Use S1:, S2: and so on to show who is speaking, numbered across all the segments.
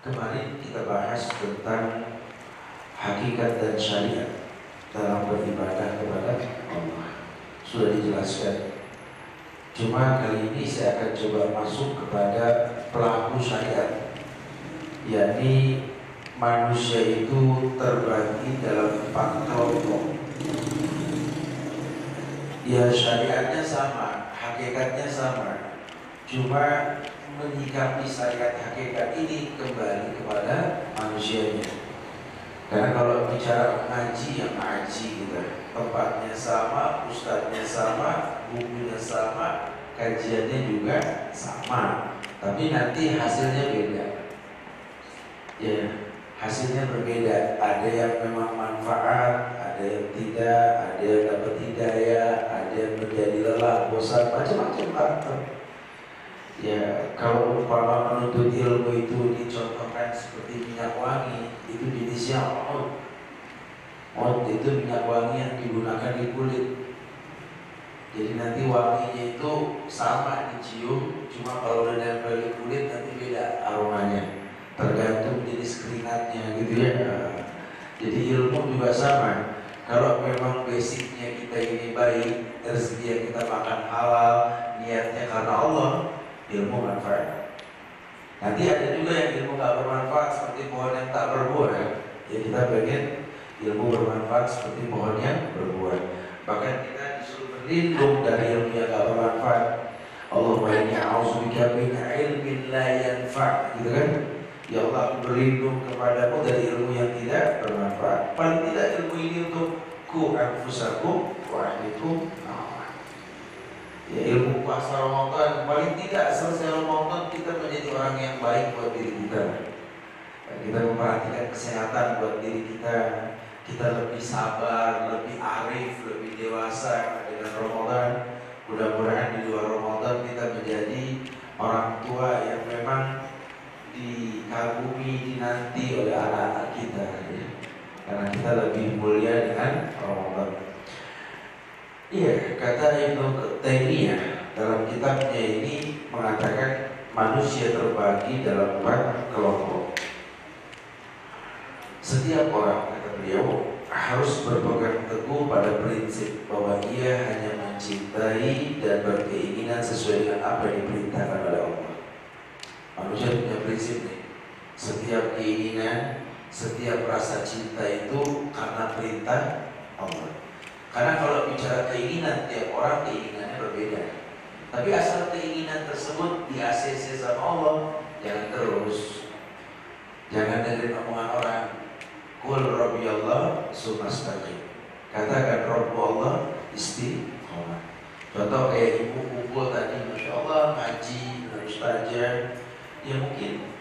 S1: Kemarin kita bahas tentang hakikat dan syariat dalam beribadah kepada Allah. Sudah dijelaskan. Cuma kali ini saya akan coba masuk kepada pelaku syariat, yakni manusia itu terbagi dalam 4 kelompok. Ya, syariatnya sama, hakikatnya sama, cuma menyikapi syariat hakikat ini kembali kepada manusianya. Karena kalau bicara ngaji, yang ngaji gitu, tempatnya sama, ustadznya sama, bukunya sama, kajiannya juga sama, tapi nanti hasilnya beda. Ya, hasilnya berbeda. Ada yang memang manfaat, ada yang tidak, ada yang dapat hidayah, ada yang menjadi lelah, bosan, macam-macam faktor. Ya, kalau umpama menuntut ilmu itu dicontohkan seperti minyak wangi, itu jenisnya maut. Maut itu minyak wangi yang digunakan di kulit. Jadi nanti wanginya itu sama dicium, cuma kalau udah nempel di kulit nanti beda aromanya, tergantung jenis keringatnya gitu ya. Jadi ilmu juga sama. Kalau memang basicnya kita ini baik, rezeki yang kita makan halal, niatnya karena Allah, ilmu manfaat. Nanti ada juga yang ilmu gak bermanfaat seperti pohon yang tak berbuah. Ya, kita pengen ilmu bermanfaat seperti pohon yang berbuah. Bahkan kita disuruh berlindung dari ilmu yang gak bermanfaat. Allahumma inni a'udzubika min ilmin la yanfa', gitu kan? Ya Allah, aku berlindung kepadamu dari ilmu yang tidak bermanfaat. Paling tidak ilmu ini untuk ku anfusakum wa ahlikum. Ya, ilmu puasa Ramadan, paling tidak selesai Ramadan kita menjadi orang yang baik buat diri kita. Kita memperhatikan kesehatan buat diri kita. Kita lebih sabar, lebih arif, lebih dewasa dengan Ramadan. Mudah-mudahan di luar Ramadan kita menjadi orang tua yang memang dikagumi, dinanti oleh anak-anak kita, ya. Karena kita lebih mulia dengan Ramadan. Iya, kata Ibnu Taimiyah dalam kitabnya ini mengatakan manusia terbagi dalam 4 kelompok. Setiap orang, kata beliau, harus berpegang teguh pada prinsip bahwa ia hanya mencintai dan berkeinginan sesuai dengan apa yang diperintahkan oleh Allah. Manusia punya prinsip nih. Setiap keinginan, setiap rasa cinta itu karena perintah Allah. Karena kalau bicara keinginan, tiap orang keinginannya berbeda. Tapi asal keinginan tersebut di ACC sama Allah, jangan terus. Jangan dengerin omongan orang. Qul Rabbi Allah sumastaqim. Katakan Rabbu Allah istiqomah. Contoh kayak ibu kumpul tadi, Masya Allah ngaji, ustazah. Ya mungkin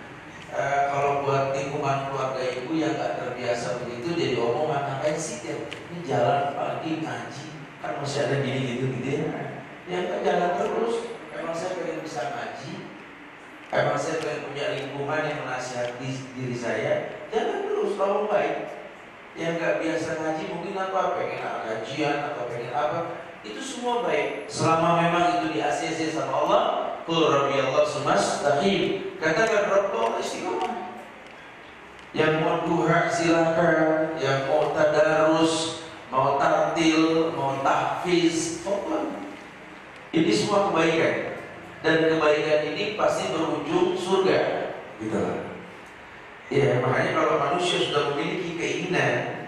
S1: kalau buat lingkungan keluarga ibu yang gak terbiasa begitu, jadi omongan ngapain sih ini jalan pagi ngaji, kan masih ada gini gitu ya. Ya kan jalan terus. Emang saya pengen bisa ngaji, emang saya pengen punya lingkungan yang menasihati diri saya, jalan terus, tolong baik. Yang gak biasa ngaji mungkin apa, pengen kajian atau pengen apa, itu semua baik selama memang itu di ACC sama Allah. Qul Rabbi Allah sumastaqim. Katakan Rabbi Allah istiqomah. Yang mau duha silakan, yang mau tadarus, mau tartil, mau tahfiz, ini semua kebaikan. Dan kebaikan ini pasti berujung surga, gitu lah. Ya, makanya kalau manusia sudah memiliki keinginan,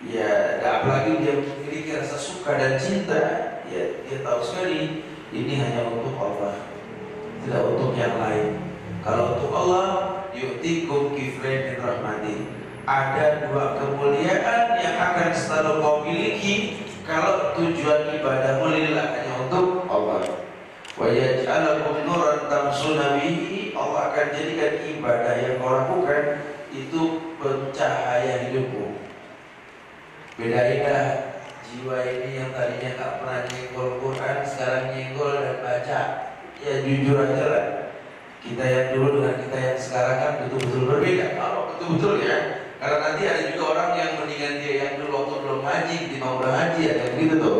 S1: ya apalagi dia memiliki rasa suka dan cinta, ya dia tahu sekali ini hanya untuk Allah, tidak untuk yang lain. Kalau untuk Allah, yu'tikum kiflain min rahmati. Ada 2 kemuliaan yang akan selalu kau miliki kalau tujuan ibadahmu lillah, hanya untuk Allah. Wa yaj'alakum nuran tamshuna bihi. Allah akan jadikan ibadah yang kau lakukan itu pencahaya hidupmu. Bedainlah jiwa ini yang tadinya tak pernah nyenggol Quran, sekarang nyenggol dan baca. Ya jujur aja lah, kita yang dulu dengan kita yang sekarang kan betul-betul berbeda. Kalau betul-betul ya, karena nanti ada juga orang yang mendingan dia yang dulu waktu belum ngaji, di mau udah ngaji, ada begitu tuh.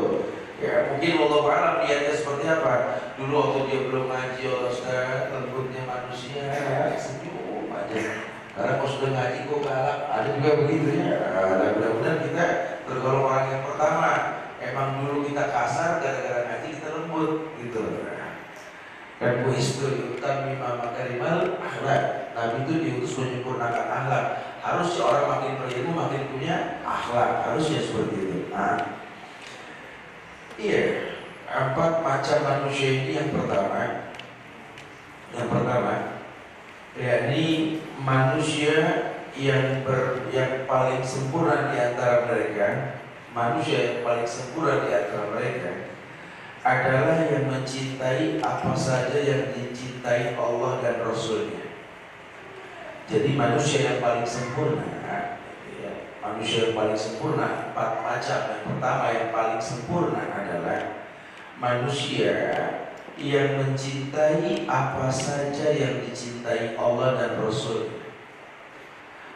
S1: Ya mungkin wallahu a'lam niatnya seperti apa. Dulu waktu dia belum ngaji, Allah Ustaz, lembutnya manusia, senyum aja. Karena kalau sudah ngaji kok galak, ada juga begitu ya. Nah, mudah-mudahan kita tergolong orang yang pertama. Emang dulu kita kasar, gara-gara ngaji kita lembut gitu. Dan buistu yutamima makarimal akhlak. Nabi itu diutus menyempurnakan akhlak. Harusnya orang makin berilmu makin punya akhlak. Harusnya seperti itu. Nah, iya, 4 macam manusia ini yang pertama, yakni manusia yang paling sempurna di antara mereka, manusia yang paling sempurna di antara mereka adalah yang mencintai apa saja yang dicintai Allah dan Rasulnya. Jadi manusia yang paling sempurna, ya, manusia yang paling sempurna 4 macam. Yang pertama yang paling sempurna adalah manusia yang mencintai apa saja yang dicintai Allah dan Rasulnya.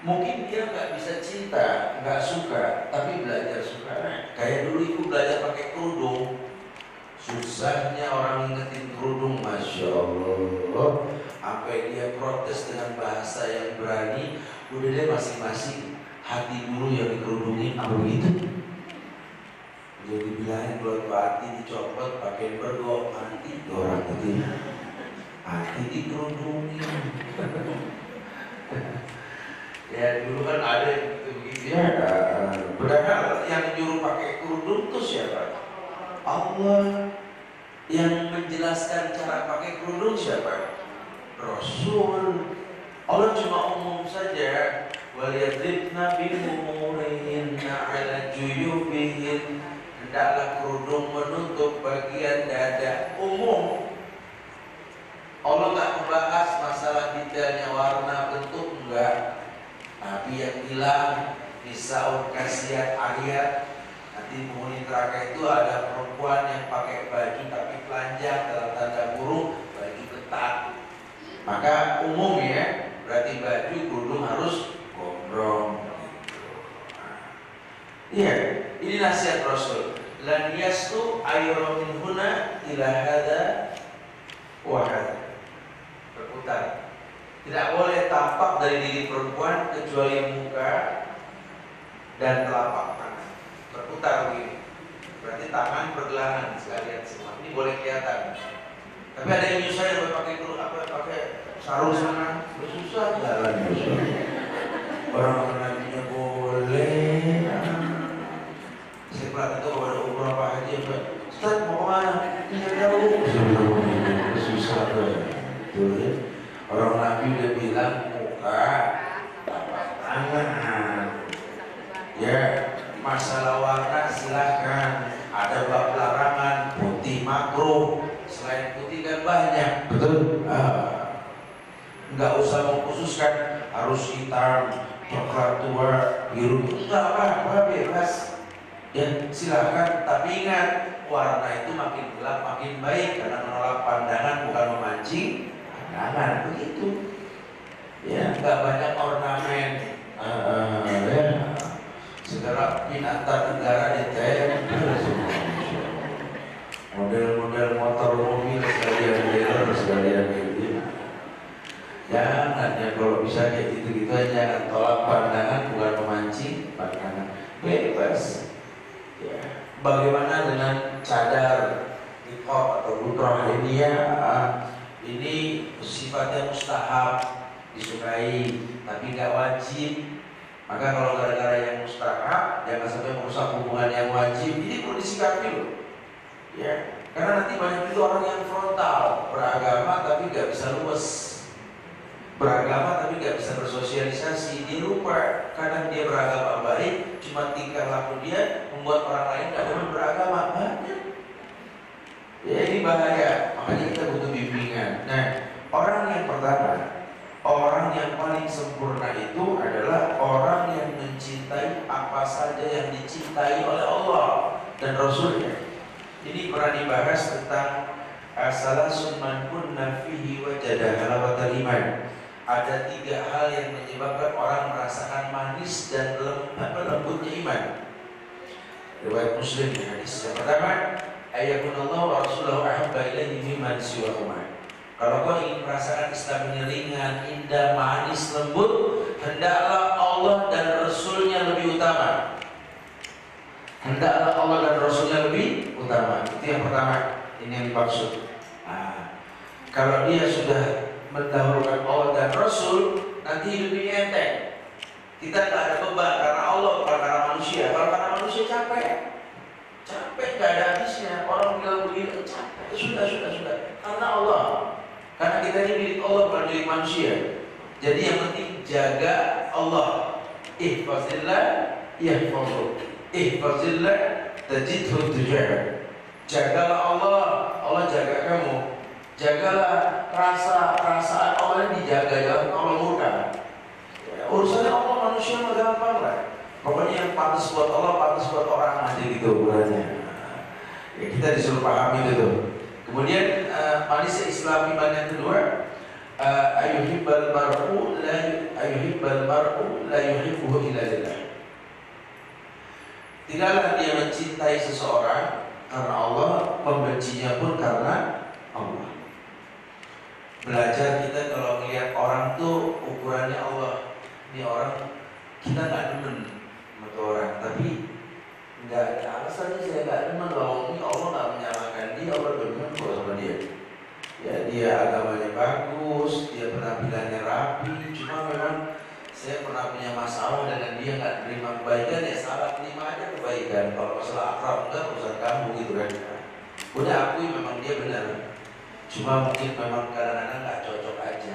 S1: Mungkin dia nggak bisa cinta, nggak suka, tapi belajar suka. Kayak dulu ibu belajar pakai kerudung. Susahnya orang ingetin kerudung, Masya Allah. Sampai dia protes dengan bahasa yang berani. Udah deh masing-masing hati dulu yang dikerudungin, apa begitu? Jadi bilangin kalau hati dicopot pakai bergok, mati orang itu. Hati dikerudungin. Ya dulu kan ada yang begitu ya. Padahal yang nyuruh pakai kerudung itu siapa? Allah. Yang menjelaskan cara pakai kerudung siapa? Rasul. Allah cuma umum saja. Waliyadribna bimumurihinna ala juyubihin. Hendaklah kerudung menutup bagian dada. Umum. Allah tak membahas masalah detailnya, warna, bentuk, enggak. Nabi yang bilang di Saud Kasiat ayat, nanti penghuni neraka itu ada perempuan yang pakai baju tapi telanjang, dalam tanda kurung baju ketat. Maka umum ya, berarti baju kerudung harus gondrong. Iya, ini nasihat Rasul. Lan yastu ayra min huna ila hada wa hada. Berputar. Tidak boleh tampak dari diri perempuan kecuali muka dan telapak tangan. Berputar begini. Berarti tangan pergelangan sekalian semua. Ini boleh kelihatan. Tapi ada yang nyusah yang pakai sarung sana, susah jalan. Orang nabinya boleh. Saya pernah itu kepada beberapa haji, Ustaz mau kemana? Tidak jauh. Susah tuh ya. Orang Nabi udah bilang muka, tapak tangan. Ya, masalah warna silahkan. Ada bab larangan, putih makruh. Selain putih kan banyak, betul? Nggak usah mengkhususkan harus hitam, coklat tua, biru. Nggak apa-apa, bebas. Ya, silahkan. Tapi ingat, warna itu makin gelap makin baik karena menolak pandangan bukan memancing. Jangan begitu, ya nggak banyak ornamen, ya. Segera pin antar negara ditempel semua, model-model motor mobil sekalian dealer sekalian gitu. Jangan ya, kalau bisa kayak gitu-gitu aja, tolak pandangan bukan memancing pandangan, bebas. Ya. Bagaimana dengan cadar, niqab atau butrah ini ya? Ini sifatnya mustahab, disukai, tapi nggak wajib. Maka kalau gara-gara yang mustahab, jangan sampai merusak hubungan yang wajib. Ini perlu disikapi loh, ya. Karena nanti banyak itu orang yang frontal, beragama tapi nggak bisa luwes, beragama tapi nggak bisa bersosialisasi. Dia lupa, kadang dia beragama baik, cuma tingkah laku dia membuat orang lain nggak boleh beragama. Banyak. Ya ini bahaya, makanya kita butuh bimbingan. Nah, orang yang pertama, orang yang paling sempurna itu adalah orang yang mencintai apa saja yang dicintai oleh Allah dan Rasulnya. Ini pernah dibahas tentang salasun man kunna fihi wajada halawatal iman. Ada 3 hal yang menyebabkan orang merasakan manis dan lembutnya iman. Riwayat Muslim hadis yang pertama, ayakunallahu wa rasulahu ahabba ilaihi mimman siwahuma. Kalau kau ingin merasakan Islam ini ringan, indah, manis, lembut, hendaklah Allah dan Rasulnya lebih utama. Hendaklah Allah dan Rasulnya lebih utama. Itu yang pertama. Ini yang dimaksud. Kalau dia sudah mendahulukan Allah dan Rasul, nanti hidup ini enteng. Kita nggak ada beban karena Allah, bukan karena manusia. Kalau karena manusia capek nggak ada habisnya. Orang bilang begini, capek. Sudah. Karena Allah, karena kita ini milik Allah, bukan milik manusia. Jadi yang penting jaga Allah. Ihfazillah yahfazuk. Ihfazillah tajidhu tujahak. Jagalah Allah, Allah jaga kamu. Jagalah perasaan Allah yang dijaga, jangan Allah murka. Urusannya Allah, manusia mah gampang lah. Pokoknya yang pantas buat Allah, pantas buat orang aja gitu ukurannya. Ya, kita disuruh pahami itu. Kemudian manisnya Islam iman yang kedua, ayuhibbal mar'u la yuhibbuhu illa lillah. Tidaklah dia mencintai seseorang karena Allah, membencinya pun karena Allah. Belajar kita kalau melihat orang tuh ukurannya Allah. Ini orang, kita nggak demen sama orang, tapi nggak ada alasannya saya nggak demen loh. Ini Allah nggak menyalahkan dia, Allah demen kok sama dia. Ya dia agamanya bagus, dia penampilannya rapi, cuma memang saya pernah punya masalah dengan dia, nggak terima kebaikan, ya salah terima aja kebaikan. Kalau masalah akhlak enggak urusan kamu gitu kan. Udah akui memang dia benar. Cuma mungkin memang kadang-kadang nggak cocok aja.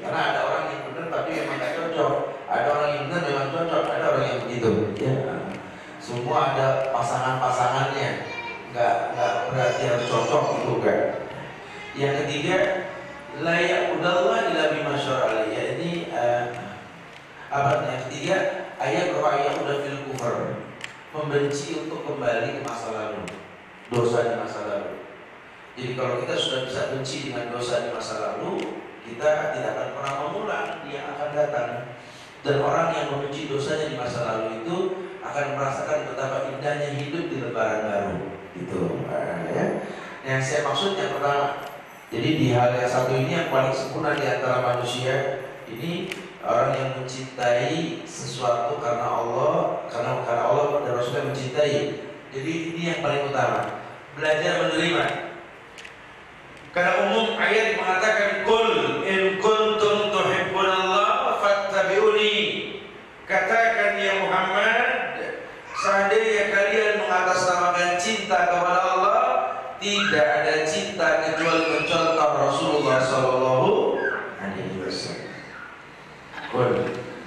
S1: Karena ada orang yang benar tapi memang nggak cocok. Ada orang yang benar memang cocok. Ada orang yang begitu. Ya. Semua ada pasangan-pasangannya. Nggak berarti harus cocok gitu kan. Yang ketiga, la ya'budallah illa bima syara'a. Ya ini yang ketiga, ayat bahwa ayat udah fil kufur. Membenci untuk kembali ke masa lalu. Dosa di masa lalu. Jadi kalau kita sudah bisa benci dengan dosa di masa lalu, kita tidak akan pernah mengulang, dia akan datang. Dan orang yang membenci dosanya di masa lalu itu akan merasakan betapa indahnya hidup di lebaran baru. Itu ya. Yang saya maksud yang pertama. Jadi di hal yang satu ini yang paling sempurna di antara manusia ini orang yang mencintai sesuatu karena Allah, karena Allah dan Rasulnya mencintai. Jadi ini yang paling utama. Belajar menerima. Karena umum ayat mengatakan Qul in kuntum tuhibbunallah fattabi'uni. Katakan ya Muhammad, seandainya kalian mengatasnamakan cinta kepada Allah, tidak ada cinta kecuali mencontoh Rasulullah sallallahu alaihi wasallam. Qul,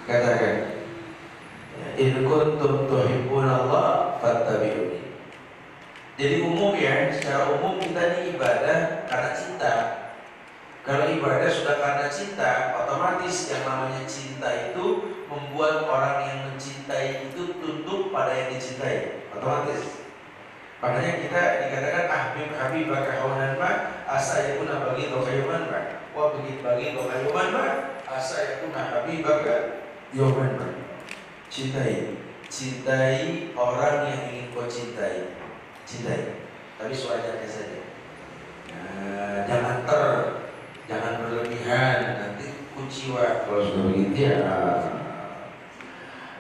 S1: katakan in kuntum tuhibbunallah fattabi'uni. Jadi umum ya, secara umum kita ini ibadah karena cinta. Kalau ibadah sudah karena cinta, otomatis yang namanya cinta itu membuat orang yang mencintai itu tunduk pada yang dicintai, otomatis. Makanya kita dikatakan habibaka haunan ma asayakuna bagi dohayuman ma wa bagi dohayuman ma asayakuna habibaka yoman ma. Cintai orang yang ingin kau cintai. Tapi sewajarnya saja. Jangan berlebihan, nanti kuciwa kalau sudah begitu ya.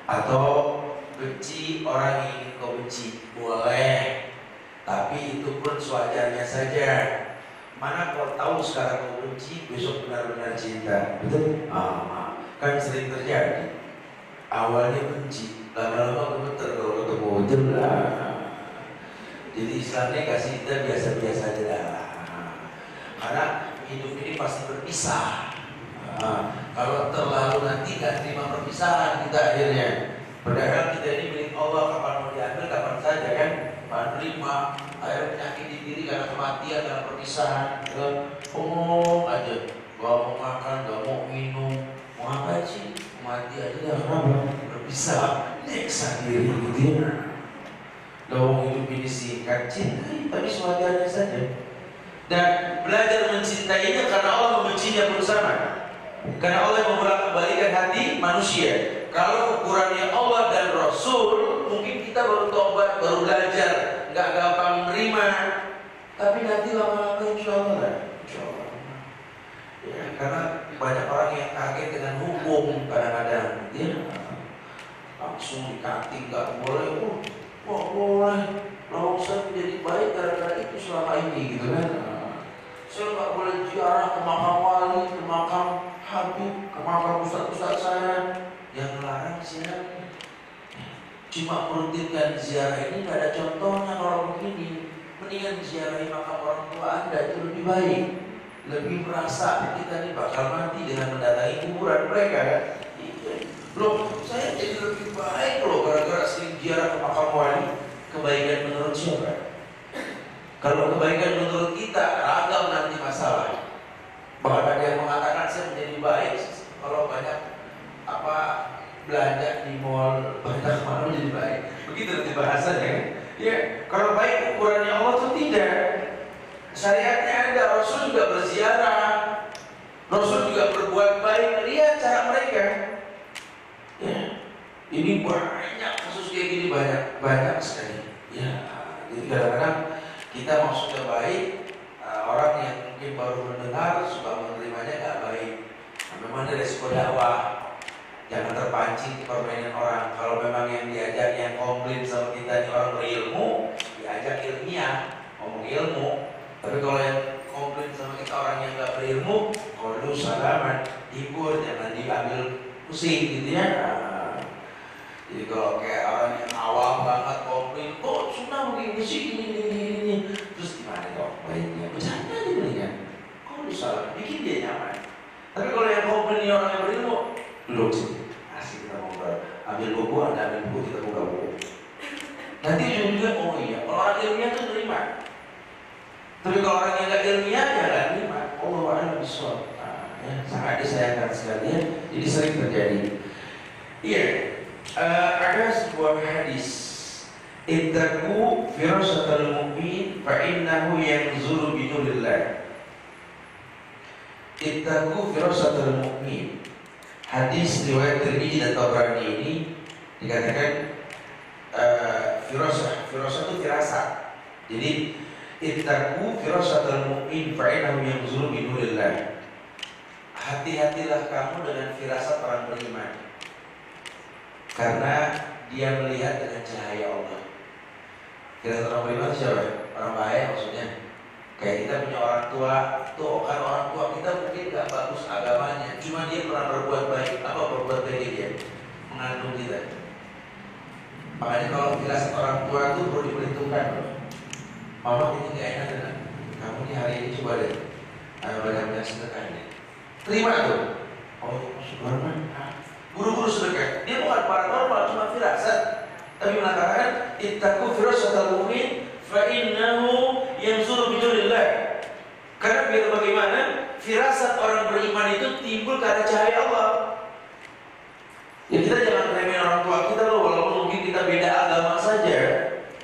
S1: Atau benci orang yang ingin kau benci, boleh, tapi itu pun sewajarnya saja. Mana kau tahu sekarang kau benci, besok benar-benar cinta, betul? Kan sering terjadi. Awalnya benci, lama-lama gemeter kalau ketemu jelas. Jadi Islamnya kasih kita biasa-biasa aja dah. Karena hidup ini pasti berpisah. Kalau terlalu nanti gak terima perpisahan kita akhirnya. Padahal kita ini milik Allah, kapan mau diambil kapan saja kan. Menerima akhirnya penyakit di diri karena kematian, karena perpisahan. Ngomong aja, gak mau makan, gak mau minum, mau apa sih? Mati aja dah. Kenapa? Berpisah, nyeksa diri gitu ya. Lawang hidup ini singkat, cintai tapi sewajarnya saja. Dan belajar mencintainya karena Allah membencinya pun sama. Karena Allah yang membolak-balikan hati manusia. Kalau ukurannya Allah dan Rasul, mungkin kita baru tobat, baru belajar, nggak gampang menerima. Tapi nanti lama-lama insya Allah lah. Insya Allah. Ya, karena banyak orang yang kaget dengan hukum kadang-kadang, ya langsung dikating, nggak boleh, kok boleh, kalau saya menjadi baik gara-gara itu selama ini, gitu kan? Saya nggak boleh ziarah ke makam wali, ke makam habib, ke makam ustaz-ustaz saya, yang melarang ziarah. Cuma merutinkan ziarah ini nggak ada contohnya kalau begini. Mendingan ziarahi makam orang tua Anda, itu lebih baik. Lebih merasa kita ini bakal mati dengan mendatangi kuburan mereka kan. Loh, saya jadi lebih baik loh gara-gara sering ziarah ke makam wali. Kebaikan menurut siapa? Kalau kebaikan menurut kita, ragam nanti masalah. Bahkan ada yang mengatakan saya menjadi baik kalau banyak belanja di mall, banyak mana menjadi baik. Begitu nanti bahasanya kan? Ya, kalau baik ukurannya Allah itu tidak. Syariatnya ada, Rasul juga berziarah, Rasul juga berbuat baik. Lihat cara mereka. Ya, ini banyak kasus kayak gini, banyak sekali. Ya, jadi kadang-kadang kita maksudnya baik, orang yang mungkin baru mendengar suka menerimanya nggak baik. Nah, memang ada resiko dakwah. Jangan terpancing di permainan orang. Kalau memang yang diajak yang komplain sama kita ini orang berilmu, diajak ilmiah, ngomong ilmu. Tapi kalau yang komplain sama kita orang yang nggak berilmu, kalau salaman, hibur, jangan diambil pusing gitu ya. Jadi kalau kayak orang yang awam banget komplain, kok sunnah begini sih, ini, terus gimana kok baiknya? Bercanda aja kan? Kalau salah, bikin dia nyaman. Tapi kalau yang komplain orang yang berilmu, duduk sini, asik kita ngobrol. Ambil buku, Anda ambil buku, kita buka buku. Nanti juga, oh iya, kalau orang ilmiah itu terima. Tapi kalau orang yang nggak ilmiah, ya nggak terima. Allah a'lam bishawab. Ya, sangat disayangkan sekali ya. Jadi sering terjadi. Iya, ada sebuah hadis. Ittaqu firasatal mu'min fa innahu yanzuru bi nurillah. Ittaqu firasatal mu'min. Hadis riwayat Tirmidzi dan Tabrani ini dikatakan firasah itu firasat. Jadi ittaqu firasatal mu'min fa innahu yanzuru bi nurillah. Hati-hatilah kamu dengan firasat orang beriman, karena dia melihat dengan cahaya Allah. Firasat orang beriman siapa? Orang baik maksudnya. Kayak kita punya orang tua, tuh kan orang tua kita mungkin gak bagus agamanya, cuma dia pernah berbuat baik. Apa berbuat baik dia? Mengandung kita. Makanya kalau firasat orang tua itu perlu diperhitungkan. Mama ini gak enak dengan kamu nih hari ini, coba deh banyak sedekah ini. Terima tuh. Oh, subhanallah. Guru-guru sedekah. Dia bukan paranormal, cuma firasat. Tapi mengatakan ittaqu firasatal mu'min fa innahu yanzuru bi nurillah. Karena biar bagaimana firasat orang beriman itu timbul karena cahaya Allah. Ya kita jangan remehin orang tua kita loh, walaupun mungkin kita beda agama saja.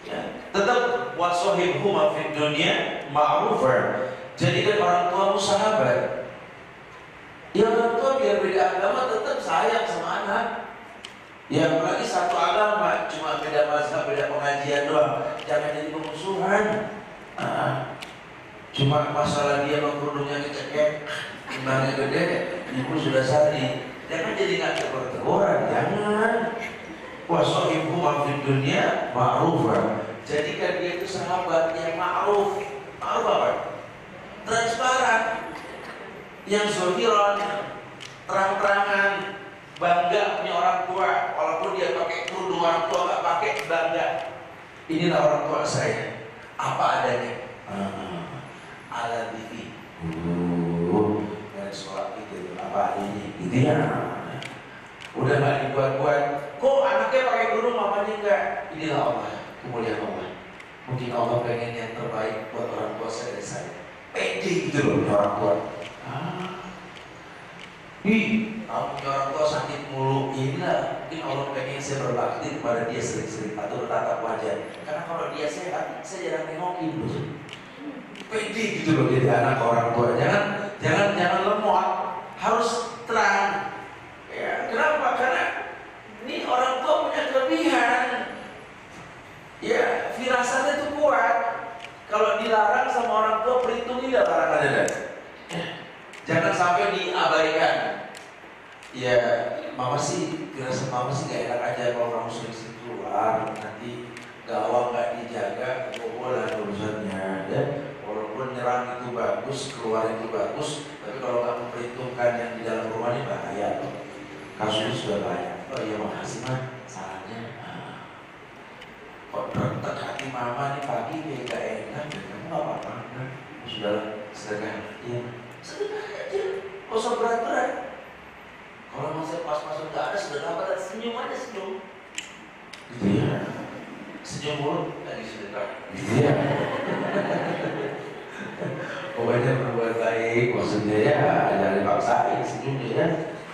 S1: Ya, tetap wasahibhuma fid dunya ma'rufan. Jadikan orang tuamu sahabat. Ya orang tua biar beda agama tetap sayang sama anak. Ya apalagi satu agama, cuma beda mazhab, beda pengajian doang. Jangan jadi pemusuhan. Cuma masalah dia kerudungnya kecekek, timbangnya gede, ibu sudah sari. Jangan jadi nggak tegur-teguran, jangan. Wasahibhuma fid dunya ma'rufan. Jadikan dia itu sahabat yang ma'ruf. Ma'ruf apa? Transparan. Yang zohiron, terang-terangan, bangga punya orang tua, walaupun dia pakai kerudung orang tua nggak pakai, bangga. Inilah orang tua saya, apa adanya. Ala TV, dan sholat itu apa adanya, gitu ya. Udah nggak dibuat-buat. Kok anaknya pakai kerudung, mamanya enggak? Inilah Allah, kemuliaan Allah. Mungkin Allah pengen yang terbaik buat orang tua saya dan saya. Pede gitu loh orang tua. Kamu punya orang tua sakit mulu, inilah mungkin Allah pengen saya berbakti kepada dia sering-sering atau bertatap wajah. Karena kalau dia sehat, saya jarang nengokin. Pede gitu loh jadi anak orang tua. Jangan lemot, harus terang. Ya, kenapa? Karena ini orang tua punya kelebihan. Ya, firasatnya itu kuat. Kalau dilarang sama orang tua, perhitungi larangannya. Jangan sampai Ya, mama sih, firasat mama sih gak enak aja kalau kamu sering-sering keluar, nanti gawang gak dijaga, kebobolan urusannya. Dan walaupun nyerang itu bagus, keluar itu bagus, tapi kalau kamu perhitungkan yang di dalam rumah ini bahaya loh. Kasusnya sudah banyak. Oh iya makasih mah, sarannya. Kok rentet hati mama nih pagi kayak gak enak, dan kamu gak apa-apa kan? Sudah sedekah, iya. Sedekah aja, gak usah berat-berat. Kalau masa pas-pasan gak ada sedekah, pada senyum aja senyum. Gitu ya. Senyum mulu lagi sedekah. Gitu ya. Pokoknya berbuat baik, maksudnya ya jangan dipaksain senyumnya ya.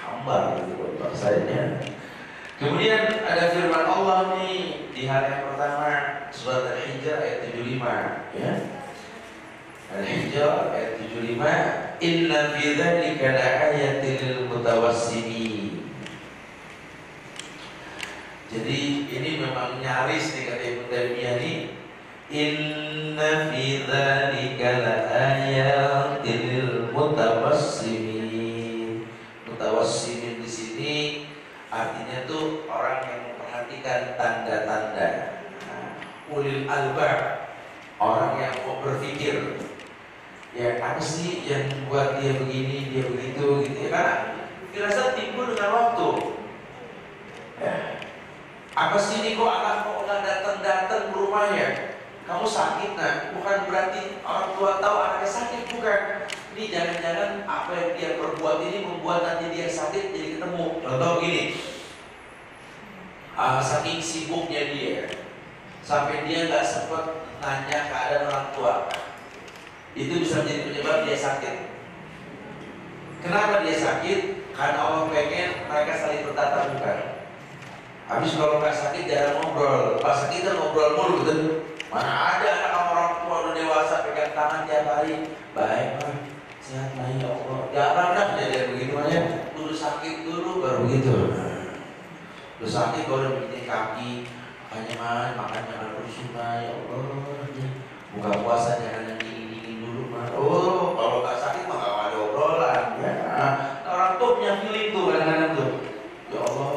S1: Hambar gitu buat paksanya. Kemudian ada firman Allah nih di hal yang pertama, surat Al-Hijr ayat 75 ya. Al-Hijr ayat 75, inna fi dzalika laayatin lil mutawassimin. Jadi ini memang nyaris nih kata Ibnu Taimiyah nih, inna fi dzalika laayatin lil mutawassimin. Mutawassimin di sini artinya tuh orang yang memperhatikan tanda-tanda. Ulil albab, orang yang mau berpikir. Ya apa sih yang membuat dia begini, dia begitu gitu ya, karena firasat timbul dengan waktu. Ya. Apa sih ini kok anak kok nggak datang-datang ke rumahnya? Kamu sakit nah? Bukan berarti orang tua tahu anaknya sakit, bukan. Ini jangan-jangan apa yang dia perbuat ini membuat nanti dia sakit jadi ketemu. Contoh gini, saking sibuknya dia sampai dia nggak sempat nanya keadaan orang tua. Itu bisa menjadi penyebab dia sakit. Kenapa dia sakit? Karena Allah pengen mereka saling bertatap muka. Habis kalau nggak sakit jarang ngobrol. Pas sakit kan ngobrol mulu betul. Mana ada anak orang tua udah dewasa pegang tangan tiap hari. Baik Pak, sehat lah ya Allah. Jarang dah kejadian begitu aja. Udah sakit dulu baru begitu. Udah sakit baru bikin kaki. Makanya makan jangan rusuh ya Allah. Buka puasa jangan yang dingin dulu mah. Oh kalau nggak sakit mah nggak ada obrolan ya. Orang tuh punya feeling tuh kadang-kadang tuh. Ya Allah,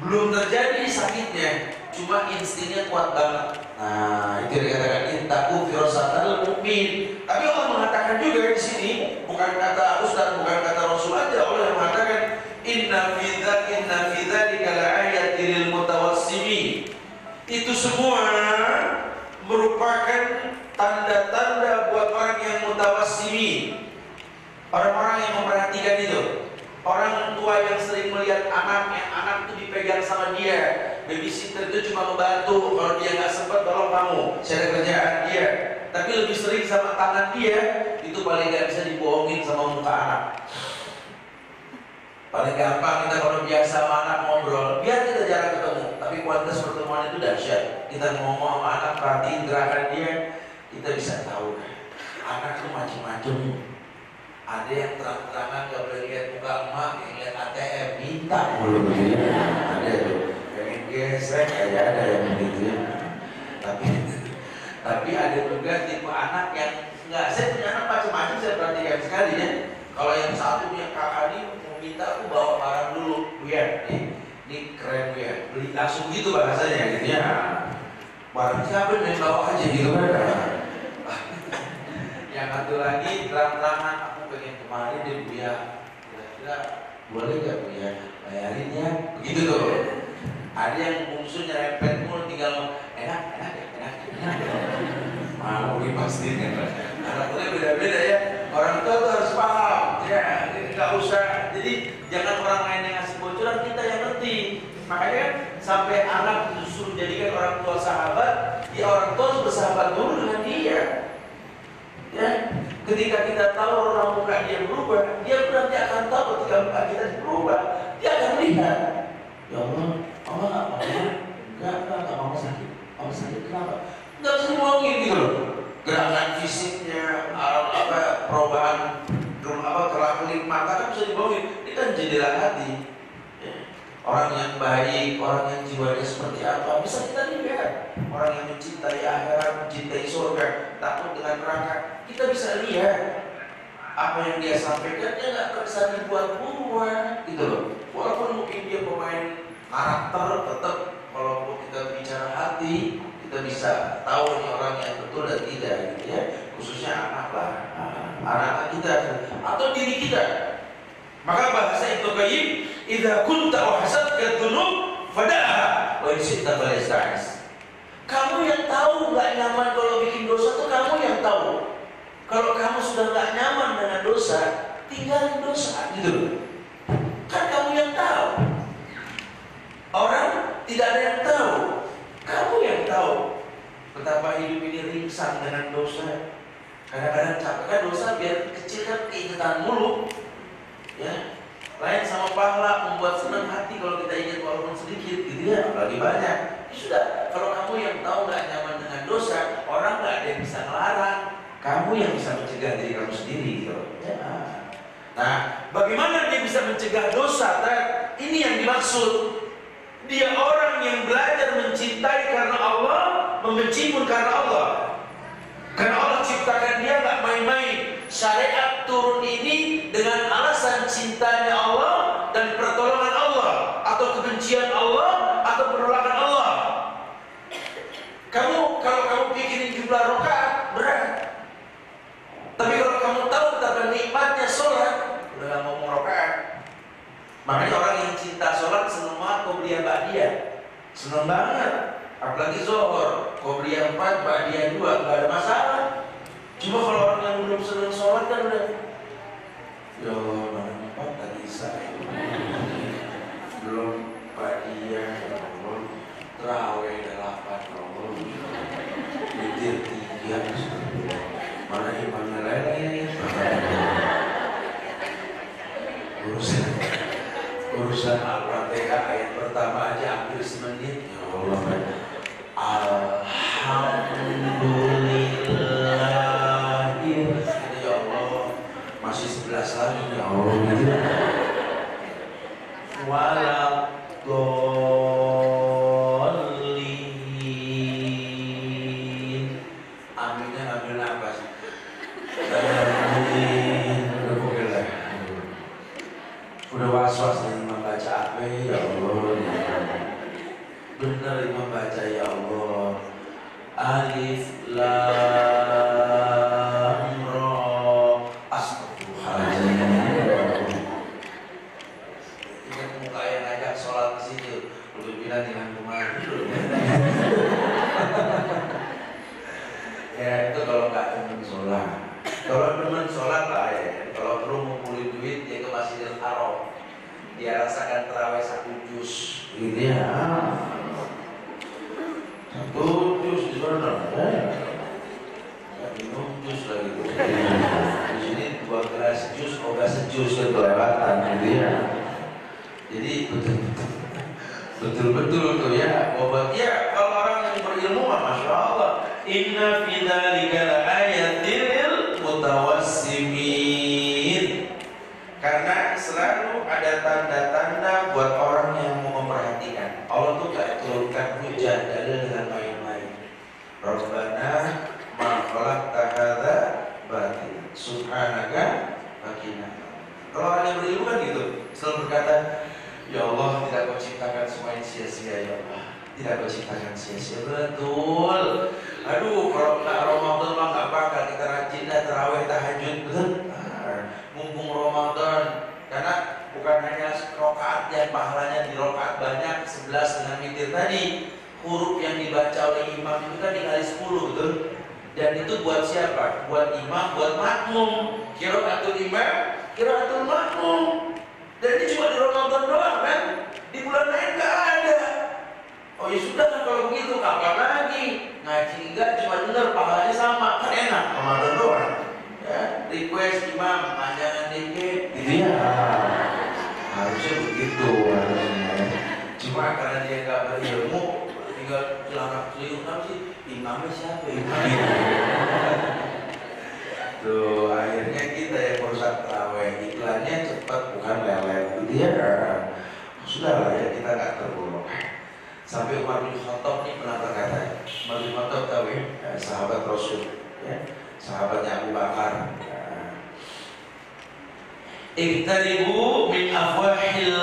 S1: belum terjadi sakitnya, cuma instingnya kuat banget. Nah itu dikatakan intaku firasatal mukmin. Tapi Allah mengatakan juga di sini, bukan kata Ustaz, bukan kata Rasul aja. Allah mengatakan inna fi dzalika laayatin lil mutawassimin. Itu semua merupakan tanda-tanda buat orang yang mutawassimin, orang-orang yang memperhatikan itu. Orang tua yang sering melihat anaknya, anak itu dipegang sama dia. Babysitter itu cuma membantu, kalau dia nggak sempat tolong kamu, saya ada kerjaan dia. Tapi lebih sering sama tangan dia, itu paling nggak bisa dibohongin sama muka anak. Paling gampang kita kalau biasa sama anak ngobrol, biar kita jarang ketemu, tapi kualitas pertemuan itu dahsyat. Kita ngomong sama anak, perhatiin gerakan dia, kita bisa tahu anak itu macam-macam. Ada yang terang-terangan gak boleh lihat muka emak, yang lihat ATM minta mulu begitu ya. Ada tuh, pengen gesek aja ada yang begitu ya. Tapi ada juga tipe anak yang enggak, saya punya anak macam-macam, saya perhatikan sekali ya. Kalau yang satu yang kakak ini mau minta aku bawa barang dulu, lihat ini keren ya, beli langsung gitu bahasanya gitu ya. Barang siapa yang bawa aja gitu kan. Yang satu lagi terang-terangan, aku pengen kemarin deh Bu ya, kira-kira boleh gak Bu ya, bayarin ya, begitu tuh. Ada yang bungsu nyerempet mulu, tinggal enak. Mau dipastiin kan. Anak-anaknya beda-beda ya. Orang tua tuh harus paham ya, nggak usah. Jadi jangan orang lain yang ngasih bocoran, kita yang ngerti. Makanya sampai anak justru jadikan orang tua sahabat, ya orang tua harus bersahabat dulu dengan dia. Ya, ketika kita tahu orang muka dia berubah, dia berarti akan tahu ketika muka kita berubah, dia akan lihat. Ya Allah nggak apa-apa, nggak mau sakit, kenapa? Nggak bisa dibohongin gitu loh. Gerakan fisiknya, perubahan, kelap-kelip mata kan bisa dibohongin. Ini kan jendela hati. Ya. Orang yang baik, orang yang jiwanya seperti apa, bisa kita lihat. Orang yang mencintai akhirat, mencintai surga, takut dengan neraka, kita bisa lihat apa yang dia sampaikan. Dia nggak bisa dibuat-buat gitu loh. Karakter tetap, kalau kita bicara hati, kita bisa tahu nih orang yang betul dan tidak, gitu ya. Khususnya anak lah, anak-anak kita atau diri kita. Maka bahasa Ibnu Qayyim, "Idza kunta uhsatka dzunub fada'ha wa in syi'ta falasta'is." Kamu yang tahu nggak nyaman kalau bikin dosa tuh kamu yang tahu. Kalau kamu sudah nggak nyaman dengan dosa, tinggalin dosa, gitu loh. Kan kamu yang tahu. Orang tidak ada yang tahu. Kamu yang tahu betapa hidup ini ringsang dengan dosa. Kadang-kadang capek kan dosa, biar kecil kan keingetan mulu. Ya, lain sama pahala, membuat senang hati kalau kita ingat walaupun sedikit, gitu ya, apalagi banyak. Ya sudah, kalau kamu yang tahu nggak nyaman dengan dosa, orang nggak ada yang bisa ngelarang. Kamu yang bisa mencegah diri kamu sendiri, gitu. Ya. Nah, bagaimana dia bisa mencegah dosa? Ini yang dimaksud. Dia orang yang belajar mencintai karena Allah, membenci pun karena Allah. Karena Allah ciptakan dia nggak main-main. Syariat turun ini dengan alasan cintanya Allah dan pertolongan Allah, atau kebencian Allah, atau penolakan Allah. Kalau kamu pikirin jumlah rakaat berat, tapi kalau kamu tahu betapa nikmatnya sholat, udah nggak mau rakaat. Makanya orang yang cinta sholat senang banget qobliyah ba'diyah, senang banget. Apalagi zuhur, qobliyah 4, ba'diyah 2, nggak ada masalah. Cuma kalau orang yang belum senang sholat kan udah, ya Allah, mana 4 tadi Isa, belum ba'diyah, ya Allah, terawih 8, ya Allah, witir 3, mana imannya lele, urusan Al-Fatihah ayat pertama aja hampir semenit, ya Allah, alhamdulillah, ya Allah, masih 11 lagi, ya Allah, gitu. Waladhdallin, aminnya ambil nafas. Udah was-was nih membaca apa, ya Allah. Bener membaca, ya Allah. Alif lam ra, astagfirullahaladzim. Ingat muka yang ngajak sholat di situ, udah bilang dengan kemarin. Ya itu kalau nggak temen sholat. Kalau temen sholat lah ya. Kalau perlu ngumpulin duit ya ke Masjidil Haram. Dia rasakan terawih 1 juz, gitu ya. 1 juz di sana, nggak minum jus lagi. Di sini 2 gelas jus, obat sejus kan kelewatan, gitu ya. Jadi betul-betul tuh ya obat. Ya kalau orang yang berilmu, masya Allah. Inna fi dzalika laayatil mutawassimin. Karena selalu ada tanda-tanda buat orang yang mau memperhatikan. Allah tuh gak turunkan hujan dalil dengan main-main. Rabbana ma khalaqta hadza batil subhanaka faqina. Kalau orang yang berilmu kan gitu, selalu berkata, ya Allah, tidak kau ciptakan semua ini sia-sia, ya Allah. Tidak kau ciptakan sia-sia. Betul. Aduh, kalau nggak Ramadan mah nggak bakal kita rajin dah tarawih tahajud, betul? Mumpung Ramadan, karena bukan hanya rakaat yang pahalanya di rakaat banyak 11 dengan witir tadi, huruf yang dibaca oleh imam itu kan dikali 10, betul? Dan itu buat siapa? Buat imam, buat makmum. Qiraatul imam, qiraatul makmum. Dan ini cuma di Ramadan doang kan? Di bulan lain nggak ada. Oh ya sudah kan kalau begitu, kapan lagi? Ngaji enggak, cuma dengar pahalanya sama, kan enak, Ramadan doang. Ya, request imam, panjangan dikit, gitu ya. Harusnya begitu harusnya. Cuma karena dia nggak berilmu, tinggal celana selingkuh kan sih, imamnya siapa? Imamnya. Tuh, akhirnya kita yang merusak tarawih, iklannya cepat bukan lelet, gitu ya. Sudahlah ya, kita nggak tergolong. Sampai Umar bin Khattab ini pernah berkata, Umar bin Khattab tahu ya, sahabat Rasul, ya, sahabatnya Abu Bakar. Iqtaribu min afwahil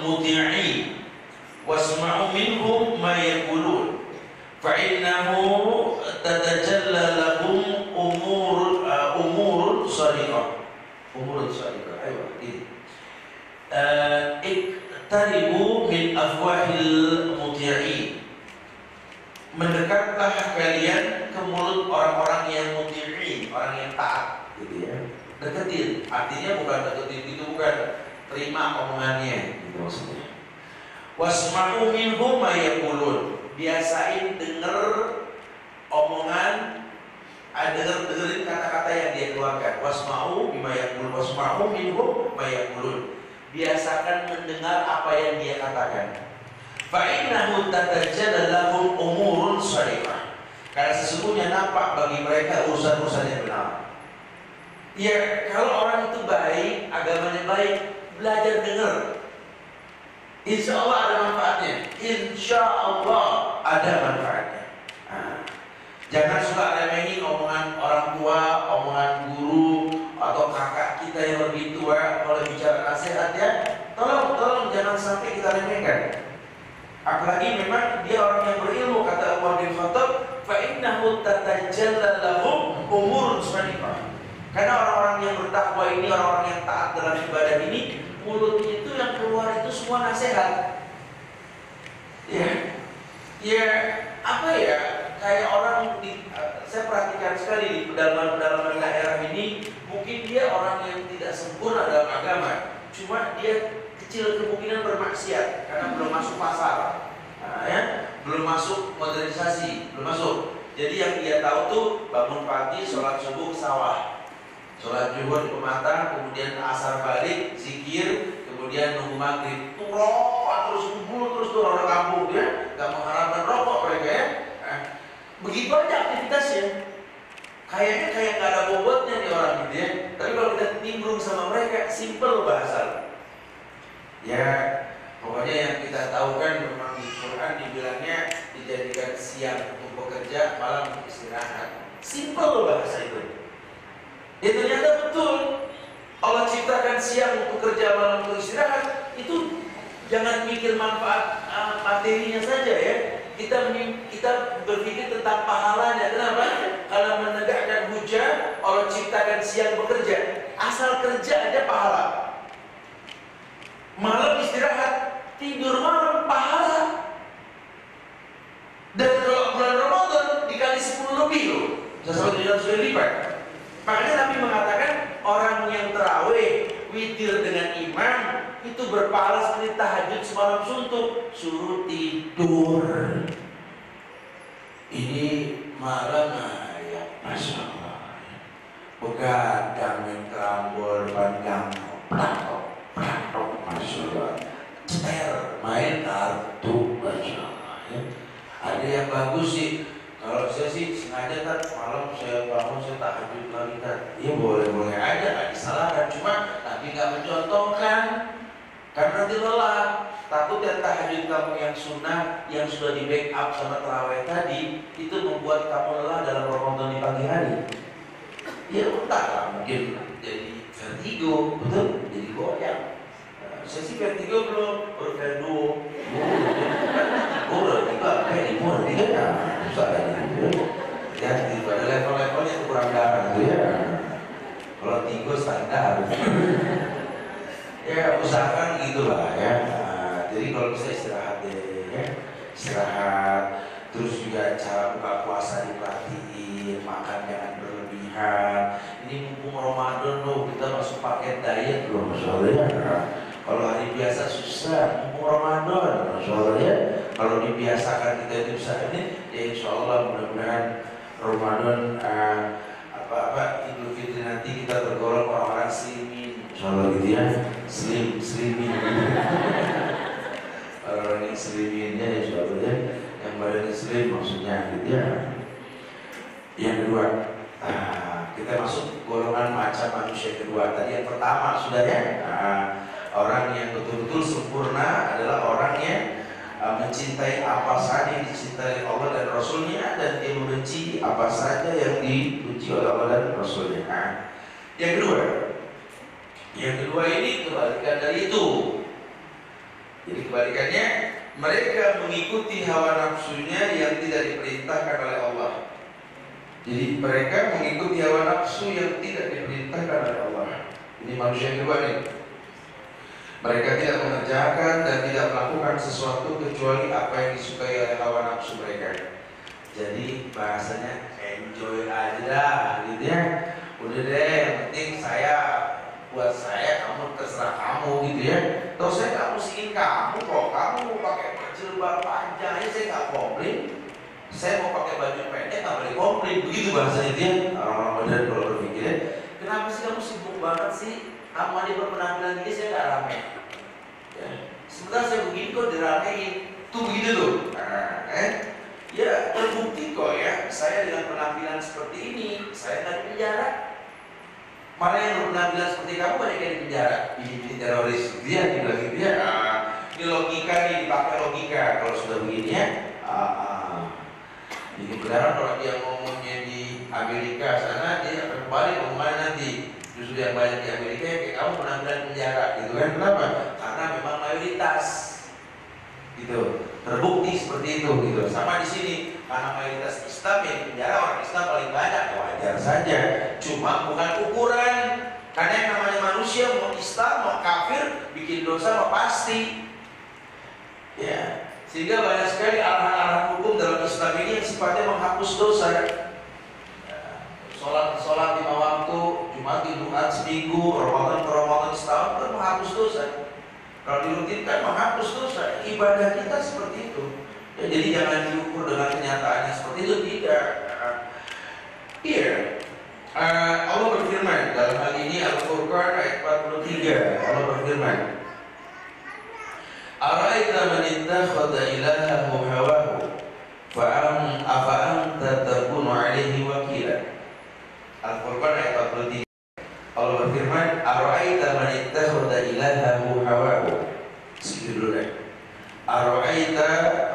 S1: muti'i iqtaribu min afwahil muti'in, mendekatlah kalian ke mulut orang-orang yang muti'in, orang yang taat, gitu ya. Deketin, artinya bukan deketin itu, bukan terima omongannya, gitu maksudnya. Wasma'u minhum ma yaqulun, biasain denger omongan, dengerin kata-kata yang dia keluarkan. Wasma'u bima yaqulun, wasma'u minhum ma yaqulun, biasakan mendengar apa yang dia katakan. Fa'innahu tatajalla lahum umurun sharifah, karena sesungguhnya nampak bagi mereka urusan-urusan yang benar. Ya, kalau orang itu baik, agamanya baik, belajar dengar. Insya Allah ada manfaatnya. Insya Allah ada manfaatnya. Jangan suka remehin omongan orang tua, omongan guru, atau kakak kita yang lebih tua. Kalau bicara nasihat ya, tolong jangan sampai kita remehkan. Apalagi memang dia orang yang berilmu, kata Umar bin Khattab, fa'innahu tatajalla lahum umurun sharifah. Karena orang-orang yang bertakwa ini, orang-orang yang taat dalam ibadah ini, mulutnya itu yang keluar itu semua nasihat. Ya apa ya? Kayak orang saya perhatikan sekali di pedalaman-pedalaman daerah ini, mungkin dia orang yang tidak sempurna dalam agama, cuma dia kecil kemungkinan bermaksiat karena belum masuk pasar, belum masuk modernisasi, belum masuk. Jadi yang dia tahu tuh bangun pagi, sholat subuh ke sawah, sholat zuhur di pematang, kemudian asar balik, zikir, kemudian nunggu maghrib, tuh rokok terus kumpul terus tuh orang kampung dia nggak mengharapkan rokok mereka ya. Begitu aja aktivitasnya. Kayaknya kayak nggak ada bobotnya nih orang gitu ya. Tapi kalau kita nimbrung sama mereka, simple bahasa. Ya, pokoknya yang kita tahu kan memang di Quran dibilangnya dijadikan siang untuk bekerja, malam untuk istirahat. Simple bahasa itu. Ya ternyata betul. Allah ciptakan siang untuk kerja, malam untuk istirahat. Itu jangan mikir manfaat materinya saja ya. Kita berpikir tentang pahalanya. Kenapa? Karena menegakkan hujah, Allah ciptakan siang bekerja. Asal kerja aja pahala. Malam istirahat, tidur malam pahala. Dan kalau bulan Ramadan dikali 10 lebih loh, bisa sampai 700 lipat. Makanya Nabi mengatakan orang yang terawih witir dengan imam itu berpahala seperti tahajud semalam suntuk, suruh tidur. Ini malam ya, masya Allah. Begadang yang kerambol pandang, pratok, masya Allah. Ceter, main kartu, masya Allah. Ya. Ada yang bagus sih. Kalau saya sih sengaja kan malam saya bangun saya tahajud lagi kan. Ya boleh aja, nggak disalahkan. Cuma Nabi nggak mencontohkan, karena nanti lelah. Takutnya tahajud kamu yang sunnah, yang sudah di backup sama tarawih tadi, itu membuat kamu lelah dalam Ramadan di pagi hari. Ya entahlah, mungkin jadi vertigo, betul? Jadi goyang. Saya sih vertigo belum, baru vertigo. Vertigo, vertigo ya. Ya, itu ada level-levelnya itu kurang darah gitu ya. Kalau tigo standar. Ya usahakan gitulah ya. Jadi kalau bisa istirahat deh ya. Istirahat. Terus juga cara buka puasa diperhatiin, makan jangan berlebihan. Ini mumpung Ramadan loh, kita masuk paket diet loh soalnya. Kalau hari biasa susah, mumpung Ramadan soalnya. Kalau dibiasakan kita itu bisa ini, ya insya Allah mudah-mudahan Ramadan Idul Fitri nanti kita tergolong orang-orang slimin, insya Allah gitu ya, slimin. Orang yang sliminnya insya Allah ya, yang badannya slim maksudnya gitu ya. Yang kedua, kita masuk golongan macam manusia kedua. Tadi yang pertama sudah ya, orang yang betul-betul sempurna adalah orang yang mencintai apa saja yang dicintai Allah dan Rasulnya, dan dia membenci apa saja yang dibenci oleh Allah dan Rasulnya. Yang kedua ini kebalikan dari itu. Jadi kebalikannya, mereka mengikuti hawa nafsunya yang tidak diperintahkan oleh Allah. Jadi mereka mengikuti hawa nafsu yang tidak diperintahkan oleh Allah. Ini manusia yang kedua nih. Mereka tidak mengerjakan dan tidak melakukan sesuatu kecuali apa yang disukai oleh hawa nafsu mereka. Jadi bahasanya enjoy aja dah, gitu ya. Udah deh, yang penting buat saya, kamu terserah kamu, gitu ya. Toh saya nggak musikin kamu kok, kamu mau pakai jilbab panjang aja saya nggak komplain. Saya mau pakai baju pendek nggak boleh komplain, begitu bahasanya dia. Orang-orang modern kalau berpikirnya, kenapa sih kamu sibuk banget sih? Kamu ada berpenampilan gini saya nggak rame. Ya. Sebentar saya begini kok diramein, tuh begitu tuh. Ya terbukti kok ya, saya dengan penampilan seperti ini, saya nggak di penjara. Mana yang berpenampilan seperti kamu banyak yang di penjara, di teroris, dia bilang gitu ya. Ini logika nih, dipakai logika. Kalau sudah begini ya, ini benar kalau dia ngomongnya di Amerika sana, dia akan kembali ngomongan nanti. Justru yang banyak di Amerika ya kayak kamu penampilan penjara, gitu kan? Kenapa? Karena memang mayoritas, gitu. Terbukti seperti itu, gitu. Sama di sini, karena mayoritas Islam yang di penjara orang Islam paling banyak, ya wajar saja. Cuma bukan ukuran. Karena yang namanya manusia mau Islam mau kafir bikin dosa mau pasti. Ya, sehingga banyak sekali arahan-arahan hukum dalam Islam ini yang sifatnya menghapus dosa. Sholat 5 waktu, Jumat Jumat seminggu, Ramadan setahun kan menghapus dosa. Kalau dirutinkan menghapus dosa. Ibadah kita seperti itu. Ya, jadi jangan diukur dengan kenyataannya seperti itu, tidak. Iya. Allah berfirman dalam hal ini Al-Furqan ayat 43. Allah berfirman, "Ara'aita man ittakhadha ilahahu hawahu fa anta takunu 'alaihi wakila." Al-Furqan ayat 43. Allah berfirman, "Ara'aita man ittakhadha ilahahu hawahu." Segitu dulu deh. Ara'aita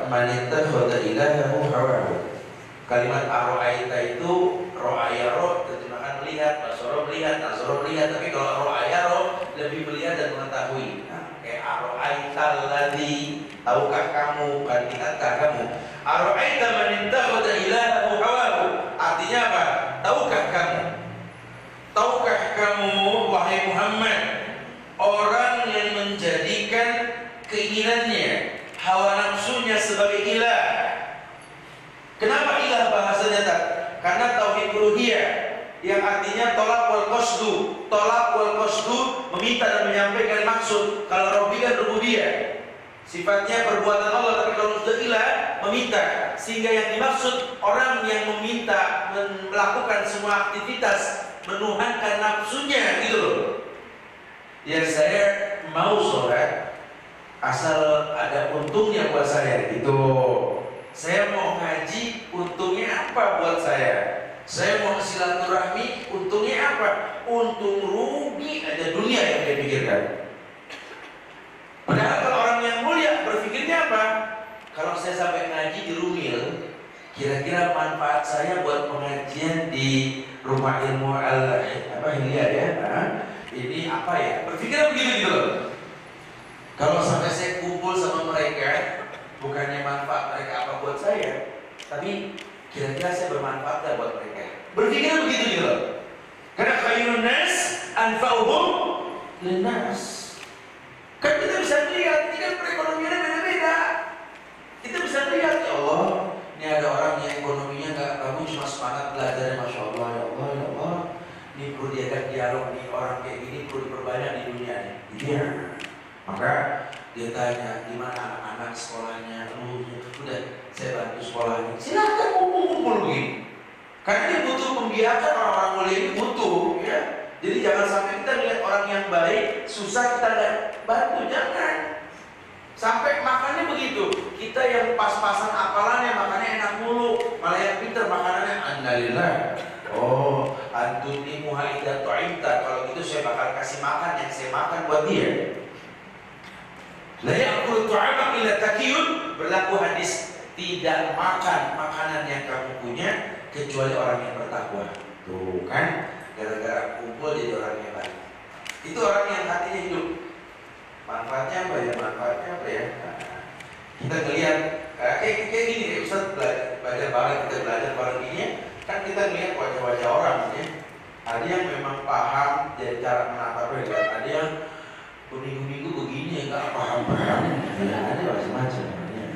S1: man ittakhadha ilahahu hawahu. Kalimat ara'aita itu ro'ayaro terjemahan melihat, basoro melihat, nazoro melihat. Tapi kalau ro'ayaro lebih melihat dan mengetahui. Nah, kayak ara'aita alladzi, tahukah kamu, bukan ingatkah kamu? Ara'aita man ittakhadha ilahahu hawahu. Artinya apa? Tahukah kamu? Tahukah kamu wahai Muhammad, orang yang menjadikan keinginannya, hawa nafsunya sebagai ilah. Kenapa ilah bahasanya tak? Karena tauhid uluhiyah yang artinya tolak wal qasdu. Tolak wal qasdu meminta dan menyampaikan maksud. Kalau Rabbi kan rububiyah, sifatnya perbuatan Allah. Tapi kalau sudah ilah, meminta. Sehingga yang dimaksud orang yang meminta melakukan semua aktivitas menuhankan nafsunya, gitu loh. Ya saya mau sholat asal ada untungnya buat saya, gitu. Saya mau ngaji, untungnya apa buat saya? Saya mau silaturahmi, untungnya apa? Untung rugi aja dunia yang dia pikirkan. Padahal kalau orang yang mulia berpikirnya apa? Kalau saya sampai ngaji di Rumil, kira-kira manfaat saya buat pengajian di rumah ilmu Hilya ya? Ini apa ya? Berpikir begitu gitu loh. Kalau sampai saya kumpul sama mereka, bukannya manfaat mereka apa buat saya, tapi kira-kira saya bermanfaat gak buat mereka. Berpikir begitu gitu loh. Karena khairun nas anfa'uhum linnas. Kan kita bisa lihat, ini kan perekonomiannya beda-beda. Kita bisa lihat, ya Allah, ini ada orang yang ekonominya gak bagus, cuma semangat belajar, Masya Allah, ya Allah, ya Allah. Ini perlu diajak dialog nih, orang kayak gini perlu diperbanyak di dunia nih. Iya. Maka dia tanya, gimana anak-anak sekolahnya? Udah, saya bantu sekolahnya. Silakan kumpul-kumpul begini. Karena dia butuh pembiakan, orang-orang mulia ini butuh, ya. Jadi jangan sampai kita lihat orang yang baik, susah kita nggak bantu, jangan. Sampai makannya begitu. Kita yang pas-pasan apalannya, makannya enak mulu. Malah yang pinter makanannya annalillah. Oh, antuni muhaidah tu'imta. Kalau gitu saya bakal kasih makan yang saya makan buat dia. La ya'kulu tu'amak illa taqiyun. Berlaku hadis, tidak makan makanan yang kamu punya kecuali orang yang bertakwa. Tuh kan, gara-gara kumpul jadi orang yang baik. Itu orang yang hatinya hidup. Manfaatnya apa ya? Manfaatnya apa ya? Nah, kita ngelihat kayak gini, Ustaz belajar bareng, kita belajar bareng ini, kan kita ngelihat wajah-wajah orang ya. Ada yang memang paham dari cara menatapnya, ada yang berminggu-minggu begini Ya, ada macam-macam. Ya.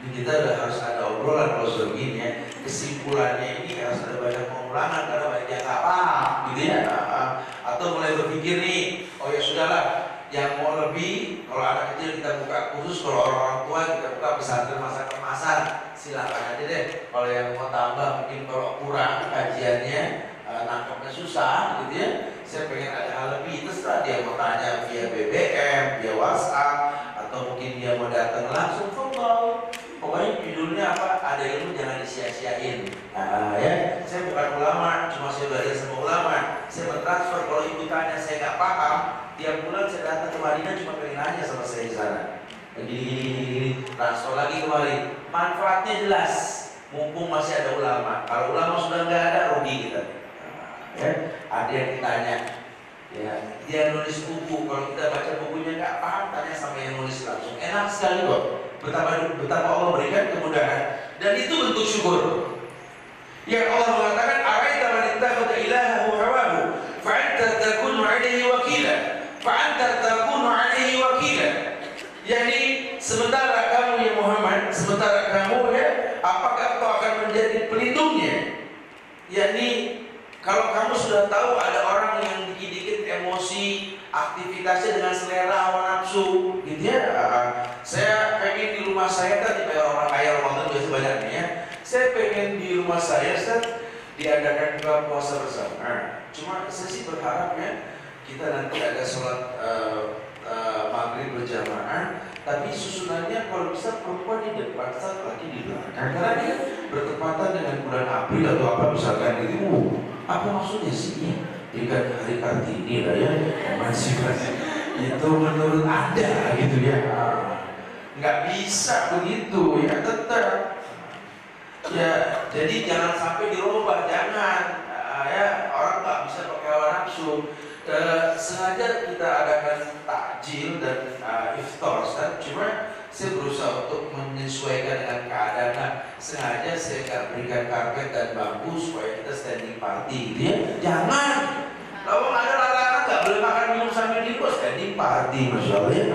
S1: Ini kita udah harus ada obrolan kalau begini ya. Kesimpulannya ini harus ada banyak pengulangan karena banyak yang nggak paham, gitu ya. Atau mulai berpikir nih, oh ya sudahlah, yang mau lebih, kalau anak kecil kita buka khusus, kalau orang tua kita buka pesantren masa kemasan, silakan aja deh. Kalau yang mau tambah, mungkin kalau kurang kajiannya, nangkapnya susah, gitu ya. Saya pengen ada hal lebih, terserah dia mau tanya via BBM, via WhatsApp, atau mungkin dia mau datang langsung foto. Pokoknya judulnya apa? Ada ilmu jangan disia-siain. Nah, ya, saya bukan ulama, cuma saya belajar sama ulama. Saya mentransfer. Kalau ibu tanya saya nggak paham, tiap bulan saya datang ke Madinah cuma pengen nanya sama saya di sana. Gini, transfer lagi kemari. Manfaatnya jelas. Mumpung masih ada ulama. Kalau ulama sudah nggak ada, rugi kita. Ya, ada yang ditanya. Ya, dia nulis buku. Kalau kita baca bukunya nggak paham, tanya sama yang nulis langsung. Enak sekali kok. Betapa Allah berikan kemudahan. Dan itu bentuk syukur. Yang Allah mengatakan, "Araita man ittakhadha ilahahu hawahu, fa anta takunu 'alaihi wakila, fa anta takunu 'alaihi wakila." Yani sementara kamu ya Muhammad, sementara kamu ya, apakah kau akan menjadi pelindungnya? Yani kalau kamu sudah tahu ada orang yang dikit-dikit emosi, aktivitasnya dengan selera hawa nafsu, gitu ya. Saya pengen di rumah saya tadi orang kaya Ramadan biasa banyak nih ya. Saya pengen di rumah saya diadakan buka puasa bersama. Cuma saya sih berharap ya kita nanti ada sholat maghrib berjamaah. Tapi susunannya kalau bisa perempuan di depan, laki di belakang. Karena dia bertepatan dengan bulan April atau apa misalkan gitu. Apa maksudnya sih? Dengan hari Kartini lah ya, masih itu menurut Anda gitu ya. Nggak bisa begitu ya, tetap ya. Jadi jangan sampai dirubah, jangan ya, orang nggak bisa pakai hawa nafsu. Sengaja kita adakan takjil dan iftar, cuma saya berusaha untuk menyesuaikan dengan keadaan. Nah, sengaja saya berikan karpet dan bambu supaya kita standing party gitu ya. Jangan, kalau ada larangan nggak boleh makan minum sambil di luar, standing party, masya Allah ya.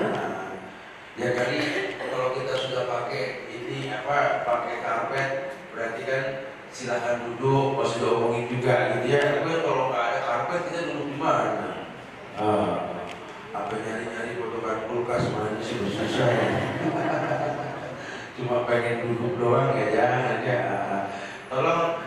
S1: Ya kali kalau kita sudah pakai ini apa, pakai karpet, berarti kan silahkan duduk, pas sudah omongin juga gitu ya. Tapi kalau nggak ada karpet kita duduk di mana? Apa nyari-nyari potongan kulkas mana sih susah. Cuma pengen duduk doang ya, jangan ya. Tolong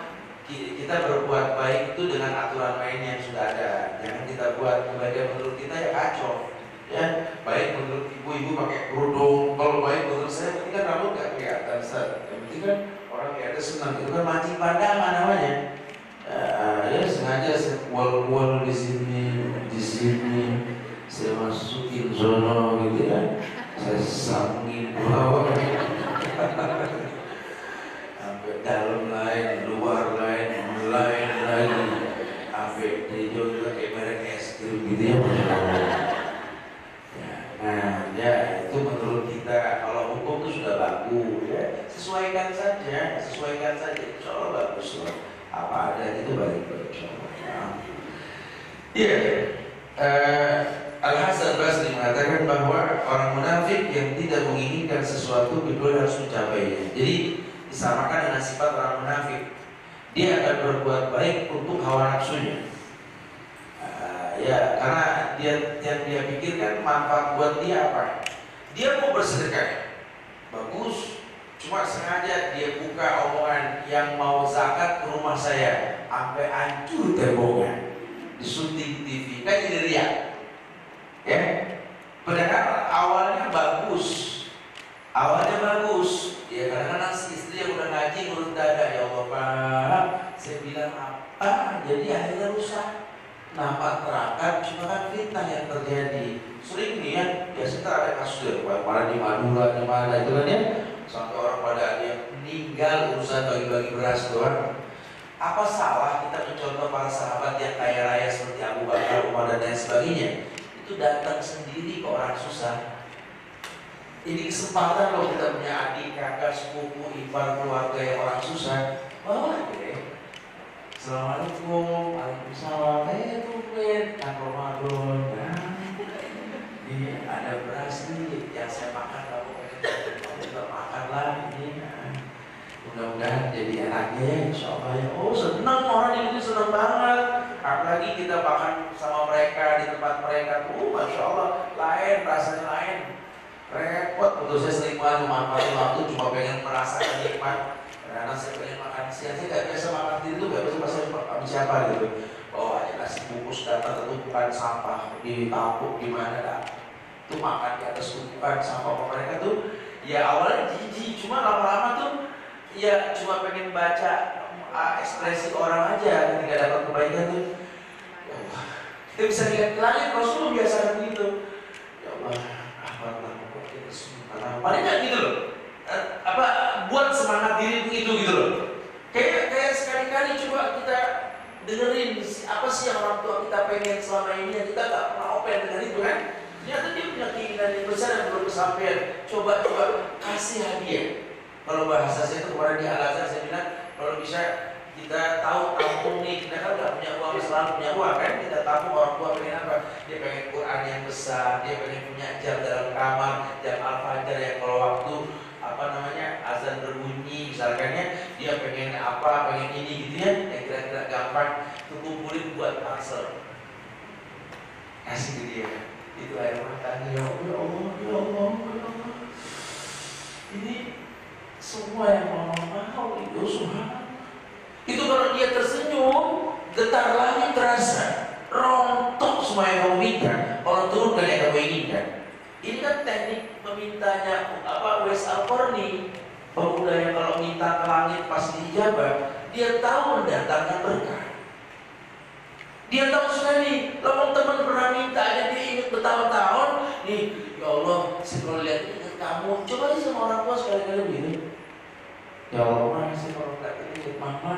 S1: kita berbuat baik itu dengan aturan main yang sudah ada. Jangan kita buat kebaikan menurut kita ya kacau. Ya, baik menurut ibu-ibu pakai kerudung. Kalau baik menurut saya, penting kan rambut nggak kelihatan. Yang penting kan orang yang ada senang. Itu kan mancing pandangan namanya. Ya sengaja saya wall di sini, saya masukin sono gitu ya. Saya sambungin bawah. Sampai dalam lain, luar lain lagi. Sampai di juga kayak merek es krim gitu ya. Nah, ya itu menurut kita kalau hukum itu sudah bagus ya, sesuaikan saja, insya Allah bagus loh. Apa ada itu baik-baik insya Allah. Iya, Al-Hasan Basri mengatakan bahwa orang munafik yang tidak menginginkan sesuatu kedua harus mencapainya. Jadi disamakan dengan sifat orang munafik. Dia akan berbuat baik untuk hawa nafsunya. Ya, karena yang dia pikirkan manfaat buat dia apa? Dia mau bersedekah, bagus. Cuma sengaja dia buka omongan yang mau zakat ke rumah saya, sampai hancur temboknya, disunting TV, kan jadi riak. Ya, padahal awalnya bagus. Ya kadang-kadang si istri yang udah ngaji ngurut dada, ya Allah Pak, saya bilang apa? Jadi akhirnya rusak. Nampak terakan, cuma kan fitnah yang terjadi. Sering nih ya, biasanya ada kasus ya, malah di Madura, di mana itu kan ya, sampai orang pada ada yang meninggal urusan bagi-bagi beras doang. Apa salah kita mencontoh para sahabat yang kaya raya seperti Abu Bakar, Umar dan lain sebagainya? Itu datang sendiri ke orang susah. Ini kesempatan loh kita punya adik, kakak, sepupu, ipar, keluarga yang orang susah. Bawa deh. Assalamualaikum, waalaikumsalam. Tumben, Ramadan. Ini ada beras nih yang saya makan kamu lah ini. Mudah-mudahan jadi anaknya ya, insya Allah ya. Oh senang, orang itu senang banget. Apalagi kita makan sama mereka di tempat mereka tuh, masya Allah lain, rasanya lain. Repot, betul saya sering banget memanfaatkan waktu cuma pengen merasakan nikmat. Karena saya pengen makan siang, saya gak biasa makan diri tuh, gak biasa pasang habis siapa gitu. Bawa aja nasi bungkus datang ke tumpukan sampah di tapuk di mana dah. Itu makan di atas tumpukan sampah mereka tuh. Ya awalnya jijik, cuma lama-lama tuh ya cuma pengen baca ekspresi orang aja ketika dapat kebaikan tuh. Ya Allah, kita bisa lihat langit Rasul biasa begitu. Ya Allah, paling nggak gitu loh. Buat semangat diri itu gitu loh. Kayak sekali-kali coba kita dengerin apa sih yang orang tua kita pengen selama ini yang kita nggak pernah open dengan itu kan. Ternyata dia punya keinginan yang besar yang belum kesampaian. Coba kasih hadiah. Kalau bahasa saya itu kemarin di Al-Azhar saya bilang kalau bisa kita tahu tampung nih, kita kan nggak punya uang, selalu punya uang kan, kita tampung orang tua pengen apa? Dia pengen Quran yang besar, dia pengen punya jam dalam kamar, jam Al-Fajr yang kalau waktu azan berbunyi misalkannya, dia pengen apa, pengen ini gitu ya, yang kira-kira gampang, tuh kumpulin buat parcel, kasih ke dia. Itu air matanya, ya Allah, ya Allah, ya Allah. Ini semua yang mau itu subhanallah. Itu kalau dia tersenyum, getar langit terasa, rontok semua yang kamu minta, Allah turunkan yang kamu inginkan. Ini kan teknik memintanya Uwais Al-Qarni, pemuda yang kalau minta ke langit pasti dijabah. Dia tahu mendatangkan berkah. Dia tahu sekali, kalau teman pernah minta aja dia ingat bertahun-tahun. Nih, ya Allah, saya kalau lihat ingat kamu, coba aja sama orang tua sekali-kali begini. Ya Allah, mana sih kalau nggak ingat mama,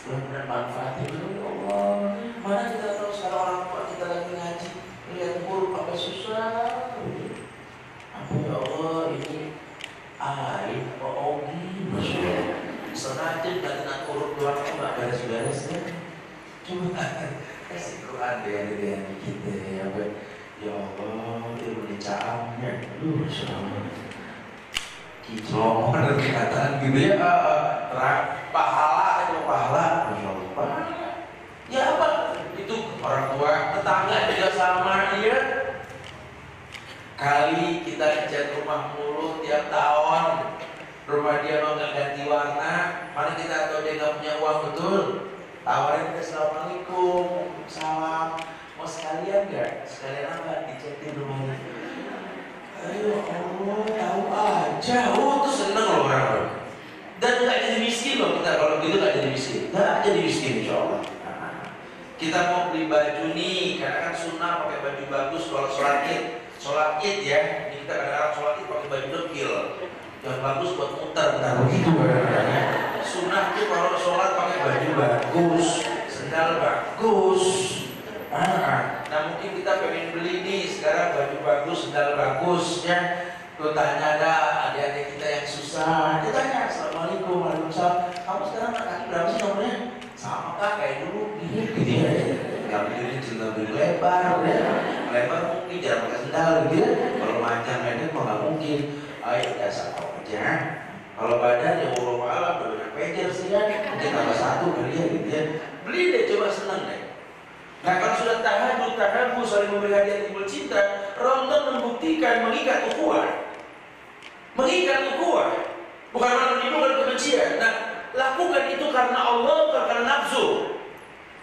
S1: benar-benar manfaatnya. Ya Allah, mana kita tahu sekarang orang tua kita lagi ngaji, lihat buruk apa susah. Apa ya Allah ini air apa ogi, masya Allah. Sengaja nggak urut doang nggak beres-beres ya. Cuma kasih Quran deh kita ya. Ya Allah, ilmu caamnya, masya Allah. Kicau ada perkataan gitu ya, pahala, masya Allah. Ya apa? Itu orang tua, tetangga juga sama ya. Kali kita cat rumah mulu tiap tahun, rumah dia mau nggak ganti warna, mana kita tahu dia nggak punya uang betul. Tawarin ke assalamualaikum, salam, mau sekalian nggak? Sekalian apa? Dicatin rumahnya. Ayo Allah, tahu aja, tuh seneng loh orang. Dan nggak jadi miskin loh kita kalau gitu, nggak jadi miskin, nggak jadi miskin insya Allah. Kita mau beli baju nih, karena kan sunnah pakai baju bagus kalau sholat id ya. Ini kita kadang-kadang sholat id pakai baju dekil, yang bagus buat muter, begitu kadang-kadang. Sunnah itu kalau sholat pakai baju bagus, sendal bagus. Nah mungkin kita pengen beli nih sekarang baju bagus, sendal bagus ya. Tuh tanya ada adik-adik kita yang susah, dia tanya assalamualaikum, waalaikumsalam. Kamu sekarang kaki berapa sih nomornya? Sama kak kayak dulu, gitu ya. Gak begini cerita lebih lebar ya. Lebar mungkin jarang pakai sendal gitu ya. Kalau panjang pendek mah nggak mungkin. Ayo dasar kau aja. Kalau badan ya wallahu alam banyak pejer sih ya. Mungkin tambah satu kali ya gitu ya. Beli deh, coba seneng deh. Nah kalau sudah tahajud saling memberi hadiah timbul cinta, Ramadan membuktikan mengikat ukhuwah. Mengikat ukhuwah, bukan menimbulkan kebencian. Nah lakukan itu karena Allah, bukan karena nafsu.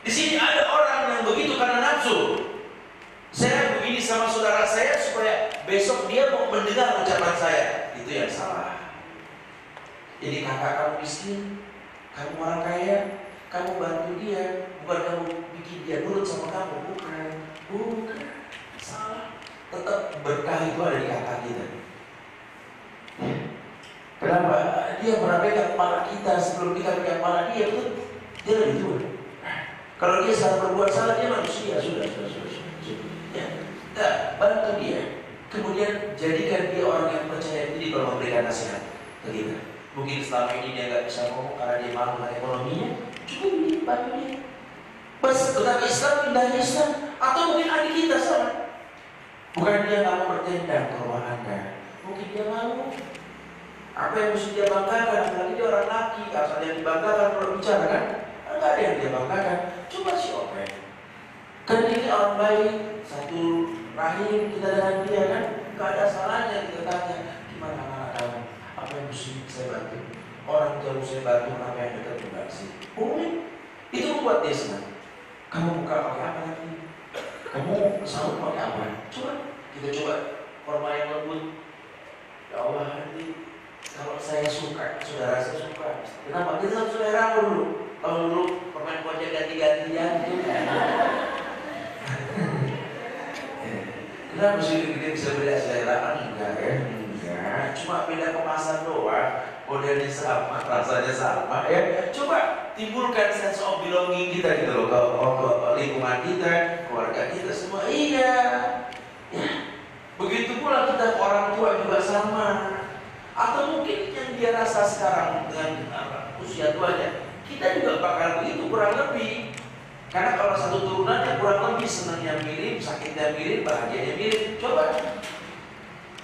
S1: Di sini ada orang yang begitu karena nafsu. Saya begini sama saudara saya supaya besok dia mau mendengar ucapan saya. Itu yang salah. Jadi kakak kamu miskin, kamu orang kaya, kamu bantu dia, bukan kamu bikin dia nurut sama kamu, bukan. Salah. Tetap berkah itu ada di kakak kita. Kenapa? Dia pernah pegang kepala kita sebelum kita pegang kepala dia, itu dia lebih tua. Kalau dia salah berbuat salah, dia manusia, sudah. Ya, nah, bantu dia. Kemudian jadikan dia orang yang percaya diri kalau memberikan nasihat ke kita. Mungkin selama ini dia nggak bisa ngomong karena dia malu dengan ekonominya, cukup ini bantu dia. Pas tetap Islam, pindahnya Islam, atau mungkin adik kita sama. Bukan dia nggak mau bertenda ke rumah Anda, mungkin dia malu. Apa yang mesti dia banggakan? Apalagi dia orang laki, asal yang dibanggakan kalau bicara kan? Enggak ada yang dia banggakan. Coba si Openg, kan ini orang baik, satu rahim kita dengan dia kan? Enggak ada salahnya kita tanya, gimana anak kamu? Apa yang mesti saya bantu? Orang jauh saya bantu, apa yang dekat juga sih? Boleh. Itu membuat dia senang. Kamu buka pakai apa lagi? Kamu sahur pakai apa? Coba kita coba korma yang lembut. Ya Allah, nanti kalau saya suka, saudara saya suka. Kenapa? Kita harus selera dulu. Kalau dulu permen pojok ganti-gantian gitu. Kenapa sih kita bisa beda selera? Enggak ya? Enggak. Cuma beda kemasan doang. Modelnya sama, rasanya sama ya. Coba timbulkan sense of belonging kita gitu loh, ke lingkungan kita, keluarga kita semua. Iya. Ya. Begitu pula kita ke orang tua juga sama. Atau mungkin yang dia rasa sekarang dengan usia tuanya, kita juga bakal begitu kurang lebih. Karena kalau satu turunannya kurang lebih senangnya mirip, sakitnya mirip, bahagianya mirip. Coba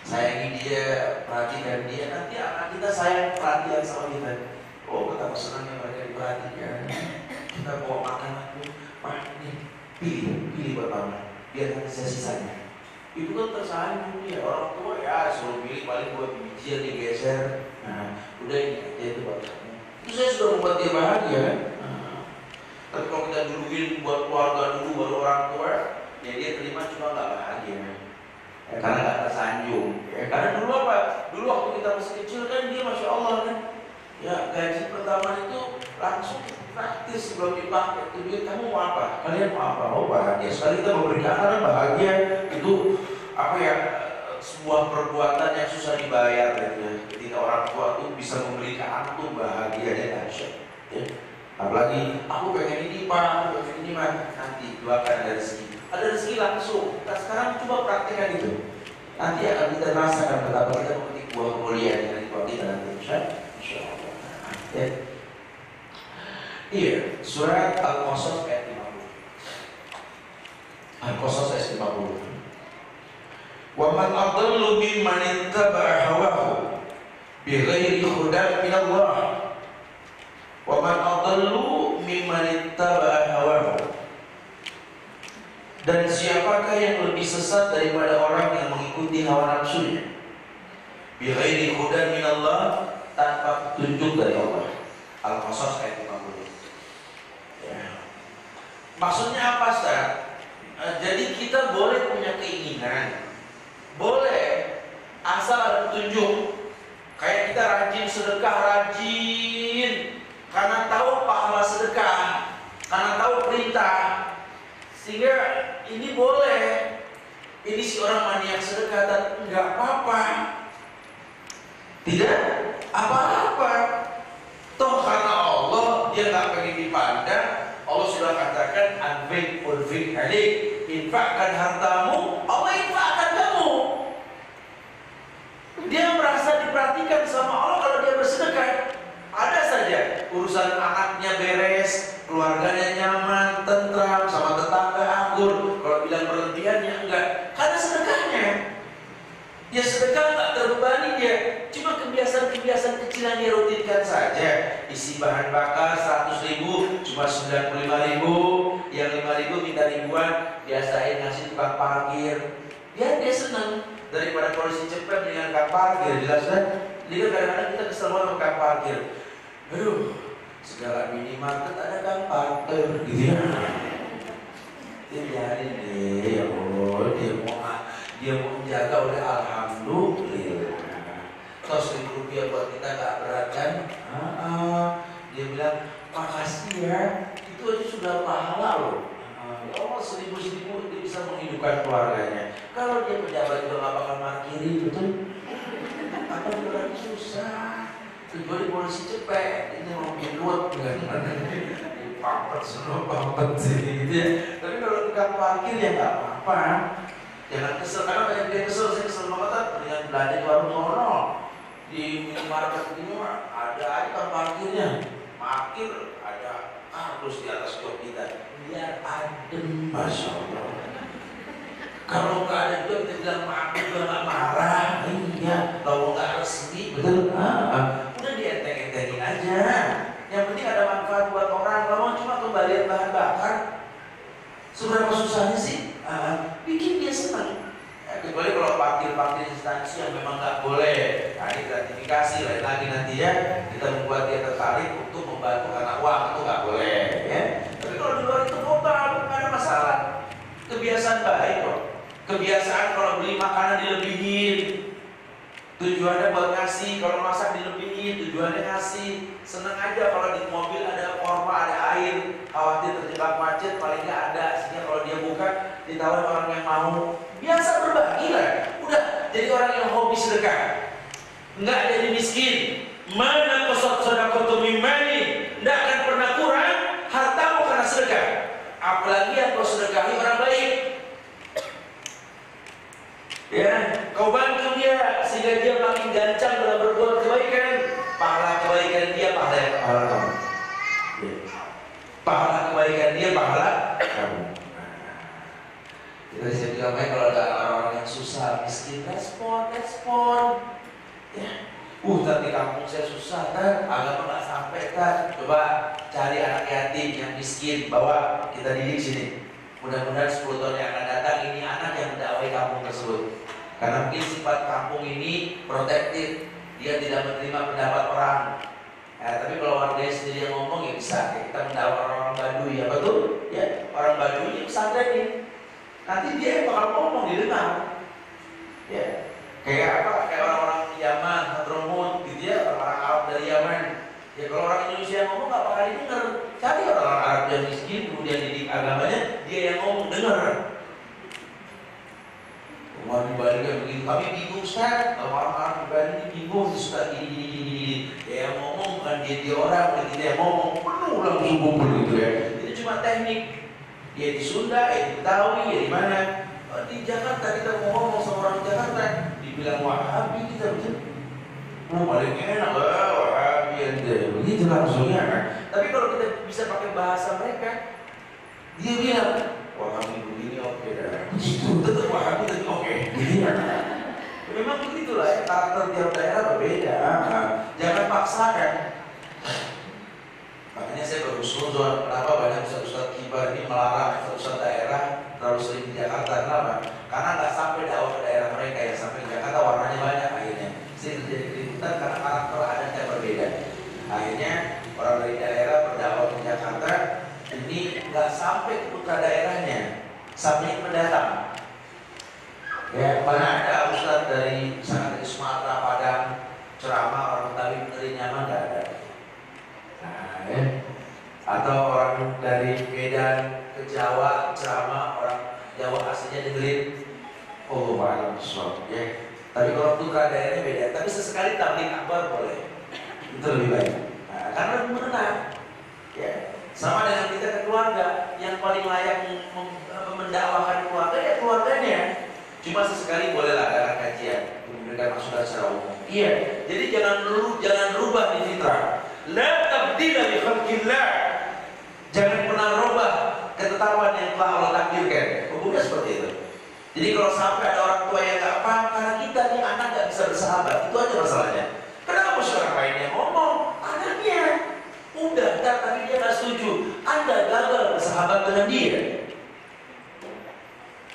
S1: sayangi dia, perhatikan dia, nanti anak kita sayang perhatian sama kita. Oh, betapa senangnya mereka diperhatikan. Kita bawa makanan tuh, nih, pilih buat mama, biar nanti saya sisanya. Itu kan tersayang dia, orang tua ya suruh pilih paling 2 biji yang digeser. Nah, udah ini aja itu buat kamu. Itu saya sudah membuat dia bahagia kan. Tapi kalau kita duluin buat keluarga dulu baru orang tua, ya dia terima cuma nggak bahagia. Ya, karena nggak tersanjung. Ya, karena dulu apa? Dulu waktu kita masih kecil kan dia masya Allah kan. Ya gaji pertama itu langsung praktis sebelum dipakai. Itu duit kamu mau apa? Kalian mau apa? Oh bahagia. Sekali kita memberikan anak bahagia itu apa ya? Sebuah perbuatan yang susah dibayar ya. Ketika orang tua tuh bisa memberikan anak tuh bahagianya dahsyat. Ya. Apalagi aku pengen ini pak, aku pengen ini mah, nanti doakan ada rezeki. Ada rezeki langsung. Kita sekarang coba praktekkan itu. Nanti akan kita rasakan betapa kita memetik buah kemuliaan dari Tuhan kita nanti. Insya Allah. Ya. Iya, surat Al-Qasas ayat 50. Al-Qasas ayat 50. Wa man adallu mimman ittaba'a hawahu bighairi hudan min Allah. Wa man adallu mimman ittaba'a hawahu. Dan siapakah yang lebih sesat daripada orang yang mengikuti hawa nafsunya? Bighairi hudan min Allah, tanpa petunjuk dari Allah. Al-Qasas ayat 50. Ya. Maksudnya apa, Ustaz? Jadi kita boleh punya keinginan, boleh, asal ada petunjuk. Kayak kita rajin sedekah, rajin karena tahu pahala sedekah, karena tahu perintah, sehingga ini boleh. Ini si orang maniak sedekah dan enggak apa-apa, tidak apa-apa. Toh karena Allah dia nggak pengen dipandang. Allah sudah katakan anfik ulfik alik, infakkan hartamu, Allah infakkan kamu. Dia merasa diperhatikan sama Allah kalau dia bersedekah. Ada saja urusan anaknya beres, keluarganya nyaman, tentram, sama tetangga akur. Kalau bilang berlebihannya enggak, karena sedekahnya. Dia sedekah nggak terbebani dia, cuma kebiasaan-kebiasaan kecil yang dia rutinkan saja. Isi bahan bakar 100.000, cuma 95.000, yang 5.000 minta ribuan, biasain ngasih tukang parkir. Dia senang daripada polisi cepat dengan tukang parkir, jelas kan? Jadi kadang-kadang kita kesel banget tukang parkir. Aduh, segala minimarket ada tukang parkir, gitu ya. Dia biarin deh, ya Allah, dia mau menjaga oleh alhamdulillah. Terus Rp1.000 buat kita gak berat kan? Dia bilang makasih ya, itu aja sudah pahala loh. Ya Allah, 1.000 dia bisa menghidupkan keluarganya. Kalau dia pejabat juga gak bakal markiri, betul? Apa juga susah. Kecuali polisi cepet, ini mau minut kan? Pampet semua pampet sih gitu ya. Tapi kalau tukang parkir ya gak apa-apa. Jangan kesel, karena banyak dia kesel, saya kesel banget dengan belanja di warung sono. Di minimarket ini mah ada aja kan parkirnya. Parkir ada kardus di atas jok kita. Biar adem, Masya Allah. Kalau nggak ada juga kita bilang maaf juga nggak marah. Iya, kalau nggak resmi betul? Udah dienteng-entengin aja. Yang penting ada manfaat buat orang. Kalau cuma kembalian bahan bakar, seberapa susahnya sih? Bikin dia senang. Kecuali kalau parkir instansi yang memang nggak boleh, nah ini gratifikasi lain lagi nanti ya, kita membuat dia tertarik untuk membantu karena uang itu nggak boleh ya. Tapi kalau di luar itu nggak ada masalah. Kebiasaan baik kok. Kebiasaan kalau beli makanan dilebihin, tujuannya buat ngasih. Kalau masak dilebihin, tujuannya ngasih. Seneng aja kalau di mobil ada korma, ada air, khawatir terjebak macet, paling nggak ada. Sehingga kalau dia buka, ditawarin orang yang mau. Biasa berbagi lah. Udah jadi orang yang hobi sedekah, nggak jadi miskin. Mana qasat sadaqatu min mali, nggak akan pernah kurang hartamu karena sedekah. Apalagi yang kau sedekahi orang baik. Ya, kau bantu dia sehingga dia makin gancang dalam berbuat kebaikan. Pahala kebaikan dia pahala kamu. Pahala kebaikan dia pahala kamu. Jadi saya bilang kalau ada orang-orang yang susah, miskin, respon. Ya, tapi kampung saya susah kan, agama nggak sampai kan. Coba cari anak yatim yang miskin, bawa kita didik sini. Mudah-mudahan 10 tahun yang akan datang ini anak yang mendakwai kampung tersebut. Karena mungkin sifat kampung ini protektif, dia tidak menerima pendapat orang. Tapi kalau warga sendiri yang ngomong ya bisa. Kita mendakwai orang-orang Baduy, ya betul? Ya, orang Baduy pesantren ini. Nanti dia bakal ngomong didengar. Ya, kayak apa? Kayak orang-orang Yaman, Hadramut, gitu ya, orang-orang Arab dari Yaman. Ya kalau orang Indonesia yang ngomong nggak bakal didengar. Cari orang-orang Arab yang miskin, kemudian didik agamanya, dia yang ngomong dengar. Umat di Bali kan begitu. Kami bingung Ustaz, orang Arab di Bali ini bingung Ustaz gini. Ya yang ngomong bukan dia orang, bukan dia yang ngomong, penuh langsung kumpul gitu ya. Itu cuma teknik. Ya di Sunda, ya di Betawi, ya di mana? Di Jakarta kita mau ngomong sama orang Jakarta, dibilang Wahabi kita betul. Paling enak lah Wahabi ente, begitu langsungnya kan. Tapi kalau kita bisa pakai bahasa mereka, dia bilang Wahabi begini oke dah. Begitu, tetap Wahabi tetap oke. Memang begitulah ya, karakter tiap daerah berbeda. Jangan paksakan. Makanya saya berhusnuzon, kenapa banyak ustaz-ustaz kibar ini melarang ustaz-ustaz daerah terlalu sering di Jakarta. Kenapa? Karena nggak sampai dakwah ke daerah mereka, yang sampai di Jakarta warnanya banyak akhirnya. Sehingga terjadi keributan karena karakter adatnya berbeda. Akhirnya orang dari daerah berdakwah ke Jakarta ini nggak sampai ke putra daerahnya, sampai pendatang. Ya, mana ada ustaz dari misalnya dari Sumatera, Padang ceramah orang Betawi benerin nyaman nggak ada. Atau orang dari Medan ke Jawa ceramah, orang Jawa aslinya dengerin alam ya. Tapi kalau putra daerahnya beda. Tapi sesekali tabligh akbar boleh, itu lebih baik. Karena lebih mengenal ya. Sama dengan kita ke keluarga, yang paling layak mendakwahkan keluarga ya keluarganya. Cuma sesekali bolehlah ada kajian memberikan masukan secara umum. Iya. Jadi jangan rubah di fitrah. La tabdila li khalqillah. Jangan pernah rubah ketetapan yang telah Allah takdirkan. Hukumnya seperti itu. Jadi kalau sampai ada orang tua yang nggak paham karena kita nih anak nggak bisa bersahabat, itu aja masalahnya. Kenapa mesti orang lain yang ngomong? Anaknya udah, tapi dia nggak setuju. Anda gagal bersahabat dengan dia.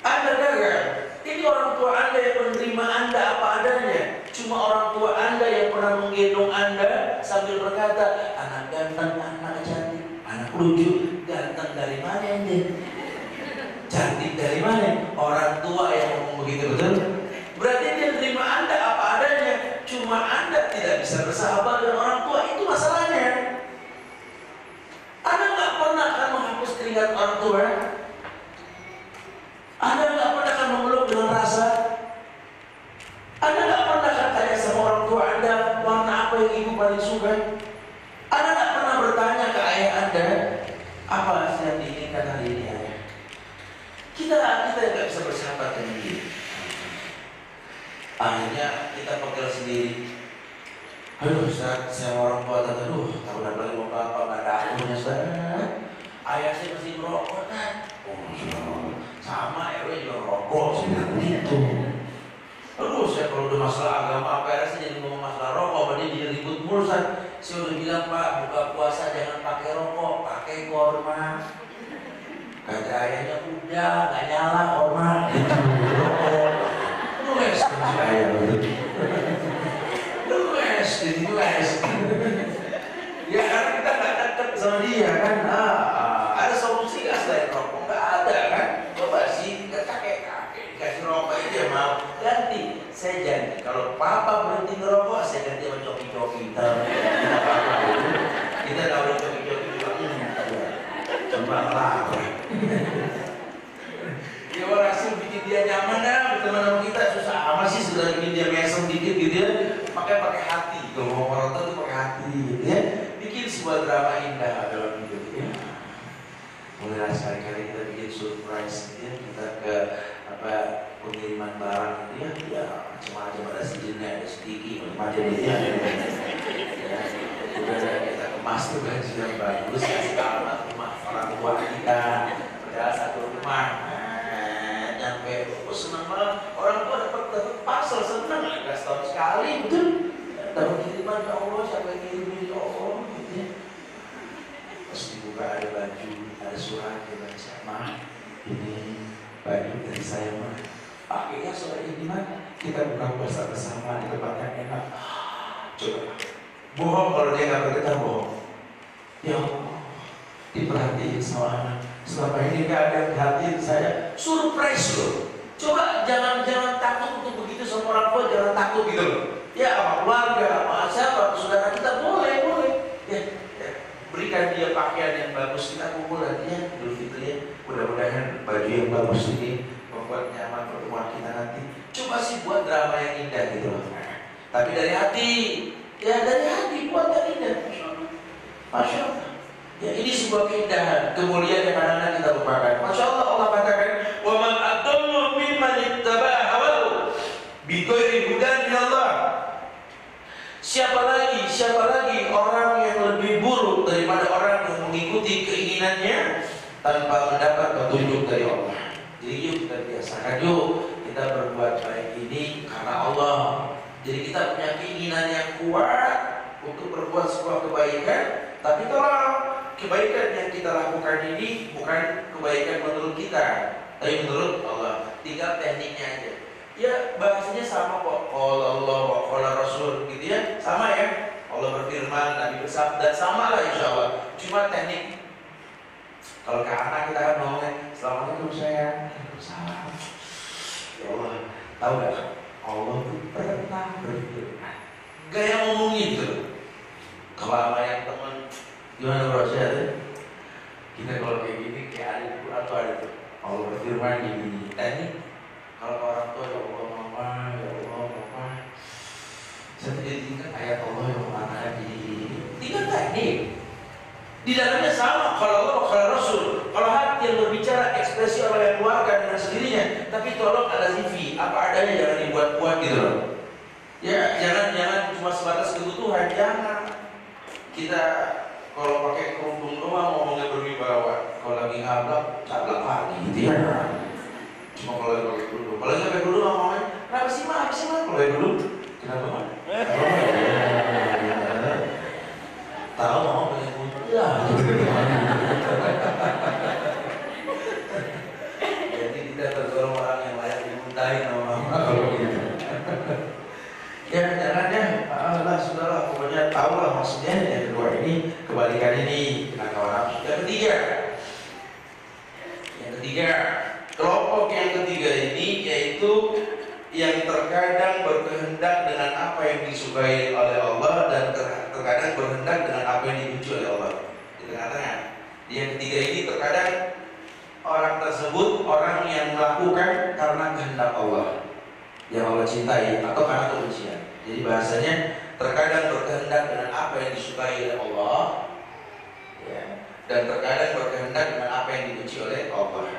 S1: Anda gagal. Ini orang tua Anda yang menerima Anda apa adanya. Cuma orang tua Anda yang pernah menggendong Anda sambil berkata, anak ganteng, anak cantik, anak lucu. Ganteng dari mana ini? Cantik dari mana? Orang tua yang ngomong begitu, betul? Berarti dia terima Anda apa adanya. Cuma Anda tidak bisa bersahabat dengan orang tua, itu masalahnya. Anda nggak pernah akan menghapus keringat orang tua. Anda nggak pernah akan memeluk dengan rasa. Anda nggak pernah akan tanya sama orang tua Anda warna apa yang ibu paling suka. Anda nggak pernah bertanya ke ayah Anda apa yang diinginkan hari ini ayah. Kita nggak bisa bersahabat dengan dia. Akhirnya kita pegel sendiri. Aduh Ustaz, saya orang tua tante, kalau udah balik mau bapak nggak ada akunnya Ustaz. Ayah saya masih merokok kan. Sama RW juga rokok, saya bilang gitu. Aduh, saya kalau udah masalah agama, apa sih jadi ngomong masalah rokok, berhenti ngerokok, saya ganti sama coki-coki. Kita nggak boleh coki-coki juga, cuma lapar. Ya orang sih bikin dia nyaman dah, teman-teman kita susah amat sih sudah bikin dia mesem dikit gitu ya. Makanya pakai hati, kalau mau nonton tuh pakai hati gitu ya. Bikin sebuah drama indah dalam hidup ya. Mulai sekali-kali kita bikin surprise gitu ya, kita ke pengiriman barang gitu ya, ya macam-macam, ada sejenisnya, ada sedikit, macam-macam gitu ya. Ya, udah kita kemas tuh baju yang bagus, kasih alamat rumah orang tua kita, padahal satu rumah. Nyampe, senang banget orang tua dapat parcel, senang nggak setahun sekali, betul? Dapat kiriman, ya Allah, siapa yang kirimin, ya Allah, gitu ya. Pas dibuka ada baju, ada surat yang baca, "Ma, ini baju dari saya, Ma." Akhirnya surat ini, Ma, kita buka puasa bersama di tempat yang enak. Coba bohong kalau dia nggak berkata bohong. Ya Allah, diperhatiin sama anak. Selama ini nggak ada yang perhatiin saya. Surprise loh. Coba jangan takut untuk begitu sama orang tua, jangan takut gitu loh. Ya sama keluarga, sama siapa, saudara kita boleh. Ya, berikan dia pakaian yang bagus, kita kumpulan ya, Idul Fitri ya. Mudah-mudahan baju yang bagus ini membuat nyaman pertemuan kita nanti. Coba sih buat drama yang indah gitu loh. Tapi dari hati, ya dari hati buat yang indah. Masya Allah. Ya ini sebuah keindahan, kemuliaan yang anak-anak kita lupakan. Masya Allah, Allah katakan, "Wa man adallu mimman ittaba'a hawahu bighairi hudan min Allah." Siapa lagi orang yang lebih buruk daripada orang yang mengikuti keinginannya tanpa mendapat petunjuk dari Allah. Jadi yuk kita biasakan, yuk kita berbuat baik ini karena Allah. Jadi kita punya keinginan yang kuat untuk berbuat sebuah kebaikan, tapi tolong kebaikan yang kita lakukan ini bukan kebaikan menurut kita, tapi menurut Allah. Tinggal tekniknya aja. Ya bahasanya sama kok. Qala Allah wa qala Rasul gitu ya. Sama ya. Allah berfirman, Nabi bersabda, sama lah insya Allah. Cuma teknik. Kalau ke anak kita kan ngomongnya, "Assalamualaikum sayang." Salam. Ya Allah, tahu gak? Allah itu pernah berfirman. Gaya ngomong gitu. Kalau sama yang teman, gimana bro saya? Kita kalau kayak gini kayak ada di Quran tuh ada tuh. Allah berfirman gini. Teknik. Kalau orang tua, ya Allah mama, saya menjadikan ayat Allah yang mengatakan ini. Tiga teknik. Di dalamnya sama. Kalau Allah, kalau Rasul, kalau hati yang berbicara, ekspresi Allah yang keluarkan dengan sendirinya. Tapi tolong ada CV, apa adanya, jangan dibuat-buat gitu loh. Ya jangan cuma sebatas kebutuhan, jangan. Kita kalau pakai kerudung doang ngomongnya berwibawa. Kalau lagi ngablak lagi gitu ya. Cuma kalau lagi pakai kerudung, kalau lagi pakai kerudung ngomongnya, "Kenapa sih mah? Kalau pakai kerudung, kenapa mah?" Tahu mau pakai kerudung? Ya. Jadi kita tergolong orang yang layak dimuntahin sama mama kalau gitu. Ya jangan ya, Allah sudahlah, pokoknya tahu lah maksudnya. Yang kedua ini, kebalikan ini, kawan. Yang ketiga, kelompok yang ketiga ini yaitu yang terkadang berkehendak dengan apa yang disukai oleh Allah dan terkadang berkehendak dengan apa yang dibenci oleh Allah. Di tengah-tengah. Yang ketiga ini terkadang orang tersebut orang yang melakukan karena kehendak Allah, yang Allah cintai, atau karena kebencian. Jadi bahasanya terkadang berkehendak dengan apa yang disukai oleh Allah, ya, dan terkadang berkehendak dengan apa yang dibenci oleh Allah.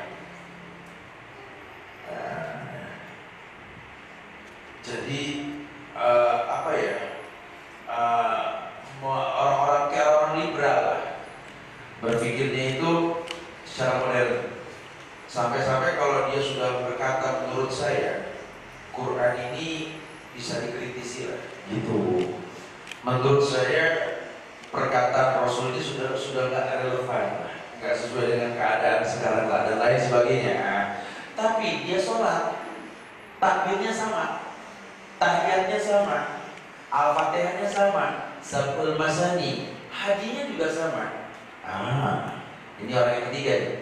S1: Jadi apa ya? Orang-orang kayak orang liberal lah, berpikirnya itu secara modern. Sampai-sampai kalau dia sudah berkata, menurut saya Quran ini bisa dikritisi lah, gitu. Menurut saya perkataan Rasul ini sudah nggak relevan, nggak sesuai dengan keadaan sekarang dan lain sebagainya. Tapi dia sholat, takbirnya sama, tahiyatnya sama, al-fatihahnya sama, sabul masani, hajinya juga sama. Ini orang yang ketiga nih.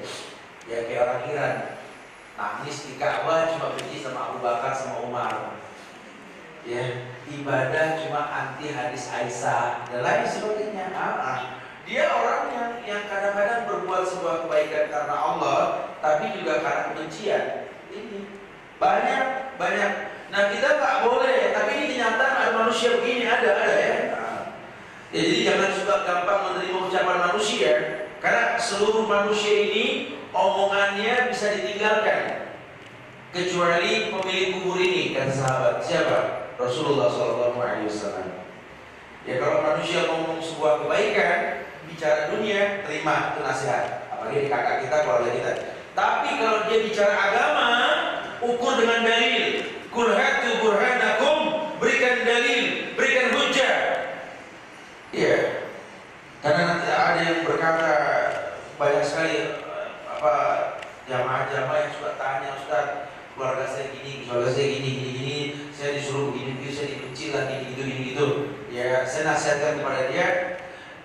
S1: Ya kayak orang Iran, nangis di Ka'bah cuma benci sama Abu Bakar sama Umar. ya, ibadah cuma anti hadis Aisyah dan lain sebagainya. Dia orang yang kadang-kadang berbuat sebuah kebaikan karena Allah, tapi juga karena kebencian. Ini banyak. Nah kita nggak boleh, tapi ini kenyataan ada manusia begini, ada ya. Jadi jangan suka gampang menerima ucapan manusia, karena seluruh manusia ini omongannya bisa ditinggalkan, kecuali pemilik kubur ini, kata sahabat. Siapa? Rasulullah SAW. Ya kalau manusia ngomong sebuah kebaikan, bicara dunia, terima itu nasihat. Apalagi kakak kita, keluarga kita. Tapi kalau dia bicara agama, ukur dengan dalil. Qul hatu burhanakum, berikan dalil, berikan hujah. Iya. Karena nanti ada yang berkata, banyak sekali jamaah-jamaah yang suka tanya, Ustaz, keluarga saya gini, saya disuruh begini, saya dibenci lah, gini gitu. Ya, saya nasihatkan kepada dia,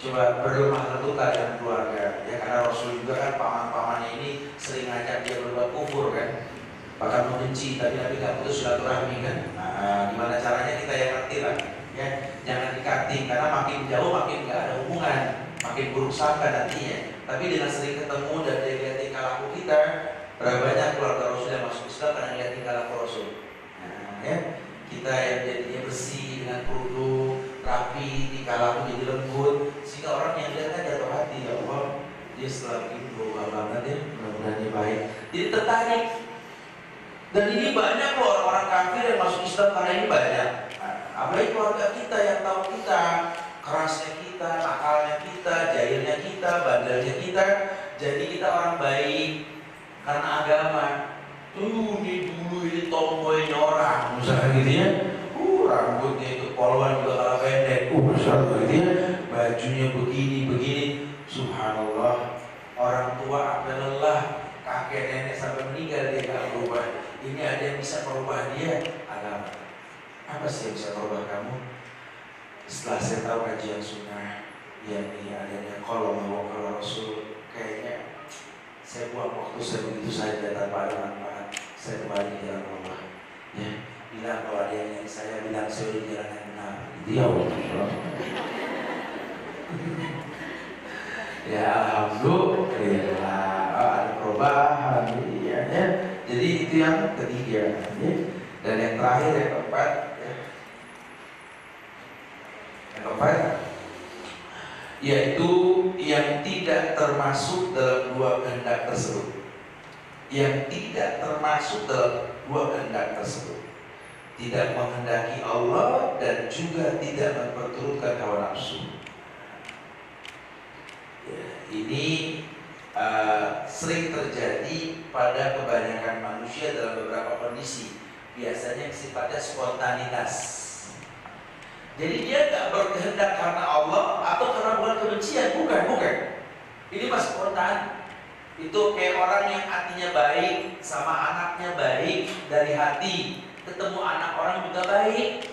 S1: coba berlemah lembutlah dengan keluarga. Ya, karena Rasul juga kan paman-pamannya ini sering ngajak dia berbuat kufur kan, bahkan membenci, tapi Nabi nggak putus silaturahmi kan. Gimana caranya kita yang ngerti lah. Ya, jangan dikating, karena makin jauh makin nggak ada hubungan, makin buruk sangka nantinya. Tapi dengan sering ketemu dan dia lihat tingkah laku kita, berapa banyak keluarga Rasul yang masuk Islam karena lihat tingkah laku Rasul. Ya, kita yang jadinya bersih dengan kerudung, rapi, tingkah laku jadi lembut, sehingga orang yang lihat kan jatuh hati, ya Allah, dia setelah begini berubah banget ya, mudah-mudahan dia baik. Jadi tertarik. Dan ini banyak loh orang-orang kafir yang masuk Islam karena ini banyak. Apalagi keluarga kita yang tahu kita, kerasnya kita, nakalnya kita, jahilnya kita, bandelnya kita. Jadi kita orang baik karena agama. Ini dulu ini tomboynya orang, misalnya gitu ya. Rambutnya itu polwan juga kalah pendek. Misalnya gitu ya. Bajunya begini. Subhanallah. Orang tua apa lelah, kakek nenek sampai meninggal dia gak berubah. Ini ada yang bisa merubah dia, agama. Apa sih yang bisa merubah kamu? Setelah saya tahu kajian sunnah, yakni adanya kalau mau kalau Rasul, kayaknya saya buang waktu saya begitu saja tanpa ada manfaat. Saya kembali ke jalan Allah. Ya, bilang kalau ada yang nyari saya, bilang saya di jalan yang benar. Itu ya Allah. Ya alhamdulillah, ada perubahan. Ya. Jadi itu yang ketiga. Ya. Dan yang terakhir yang keempat. Yang keempat, yaitu yang tidak termasuk dalam dua kehendak tersebut. Yang tidak termasuk dalam dua kehendak tersebut, tidak menghendaki Allah dan juga tidak memperturutkan hawa nafsu. Ya, ini sering terjadi pada kebanyakan manusia dalam beberapa kondisi. Biasanya sifatnya spontanitas. Jadi dia tidak berkehendak karena Allah atau karena bukan kebencian, bukan. Ini mas spontan. Itu kayak orang yang hatinya baik sama anaknya baik dari hati, ketemu anak orang juga baik.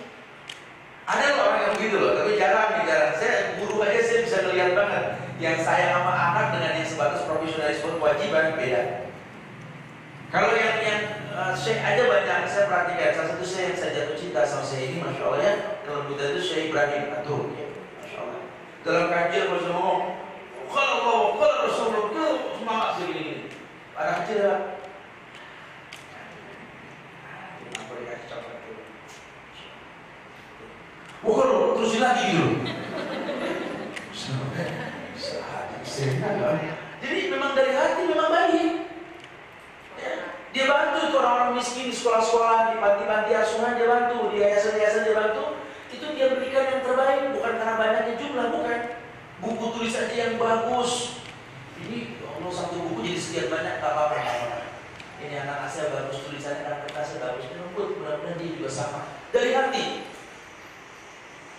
S1: Ada loh orang yang begitu loh, tapi jarang. Saya guru aja saya bisa ngeliat banget. Yang sayang sama anak dengan yang sebatas profesionalisme kewajiban beda. Kalau yang Syekh aja banyak saya perhatikan. Salah satu Syekh yang saya jatuh cinta sama Syekh ini, masya Allah ya, kelembutan itu Syekh Ibrahim Atur, ya, masya Allah. Dalam kajian kalau saya ngomong, kalau Rasulullah itu semangat segini. Anak kecil ya. Aku dikasih coklat dulu. Bukan terusin lagi gitu. Jadi memang dari hati memang baik. Ya, dia bantu itu orang-orang miskin di sekolah-sekolah, di panti-panti asuhan dia bantu, di yayasan-yayasan dia bantu. Itu dia berikan yang terbaik, bukan karena banyaknya jumlah, bukan. Buku tulis aja yang bagus. Ini Allah satu buku jadi sekian banyak, tak apa-apa. Ini anak saya bagus, tulisannya anak kertasnya bagus. Mudah-mudahan dia juga sama. Dari hati.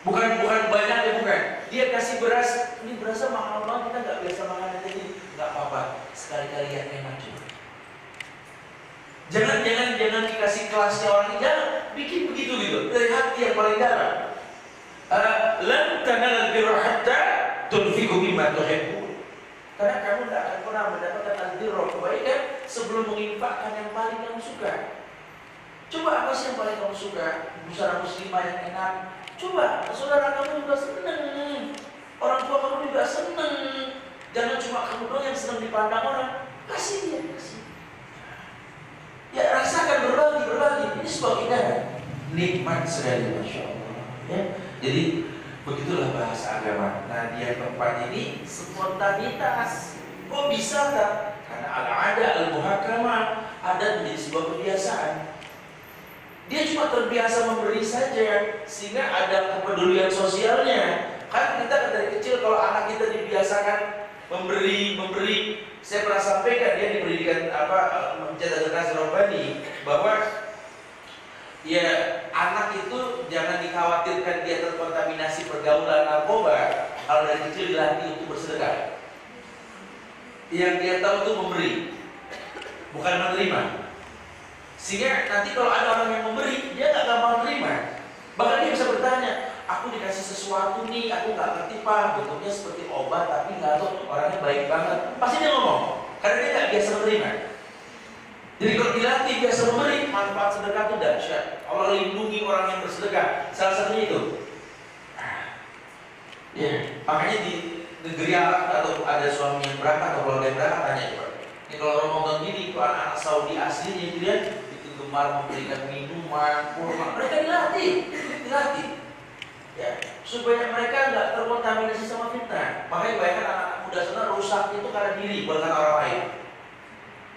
S1: Bukan banyaknya, bukan. Dia kasih beras, ini berasnya mahal banget, kita nggak biasa makan ini. Nggak apa-apa, sekali-kali yang enak juga. Jangan dikasih kelasnya orang ini, jangan bikin begitu gitu. Dari hati yang paling dalam. Lan tanalul birra hatta tunfiqu mimma tuhibbun. Karena kamu tidak akan pernah mendapatkan al-birra, kebaikan sebelum menginfakkan yang paling kamu suka. Coba apa sih yang paling kamu suka? busana muslimah yang enak. Coba saudara kamu juga seneng, orang tua kamu juga seneng. Jangan cuma kamu doang yang seneng dipandang orang. Kasih dia, kasih. Ya rasakan berbagi. Ini sebuah keindahan, nikmat sekali, masya Allah. Ya, jadi begitulah bahasa agama. Nah, dia keempat ini spontanitas. Kok bisa tak? Karena ada al-muhakamah, ada menjadi sebuah kebiasaan. Dia cuma terbiasa memberi saja, sehingga ada kepedulian sosialnya. Kan kita dari kecil kalau anak kita dibiasakan memberi. Saya pernah sampaikan dia diberikan mencetak generasi rohani bahwa ya anak itu jangan dikhawatirkan dia terkontaminasi pergaulan narkoba kalau dari kecil dilatih untuk bersedekah. Yang dia tahu itu memberi, bukan menerima. Sehingga nanti kalau ada orang yang memberi, dia nggak gampang menerima. Bahkan dia bisa bertanya, aku dikasih sesuatu nih, aku nggak ngerti pak, bentuknya seperti obat tapi nggak tahu, orangnya baik banget. Pasti dia ngomong, karena dia nggak biasa menerima. Jadi kalau dilatih biasa memberi, manfaat sedekah itu dahsyat. Allah lindungi orang yang bersedekah. Salah satunya itu. Ya, makanya di negeri Arab atau ada suami yang berangkat atau keluarga yang berangkat, tanya coba. Ini kalau Ramadan gini, kalau anak-anak Saudi aslinya itu dia itu gemar memberikan minuman, kurma. Mereka dilatih. Ya, supaya mereka nggak terkontaminasi sama fitnah. Makanya bayangkan anak-anak muda sana rusak itu karena diri, bukan karena orang lain.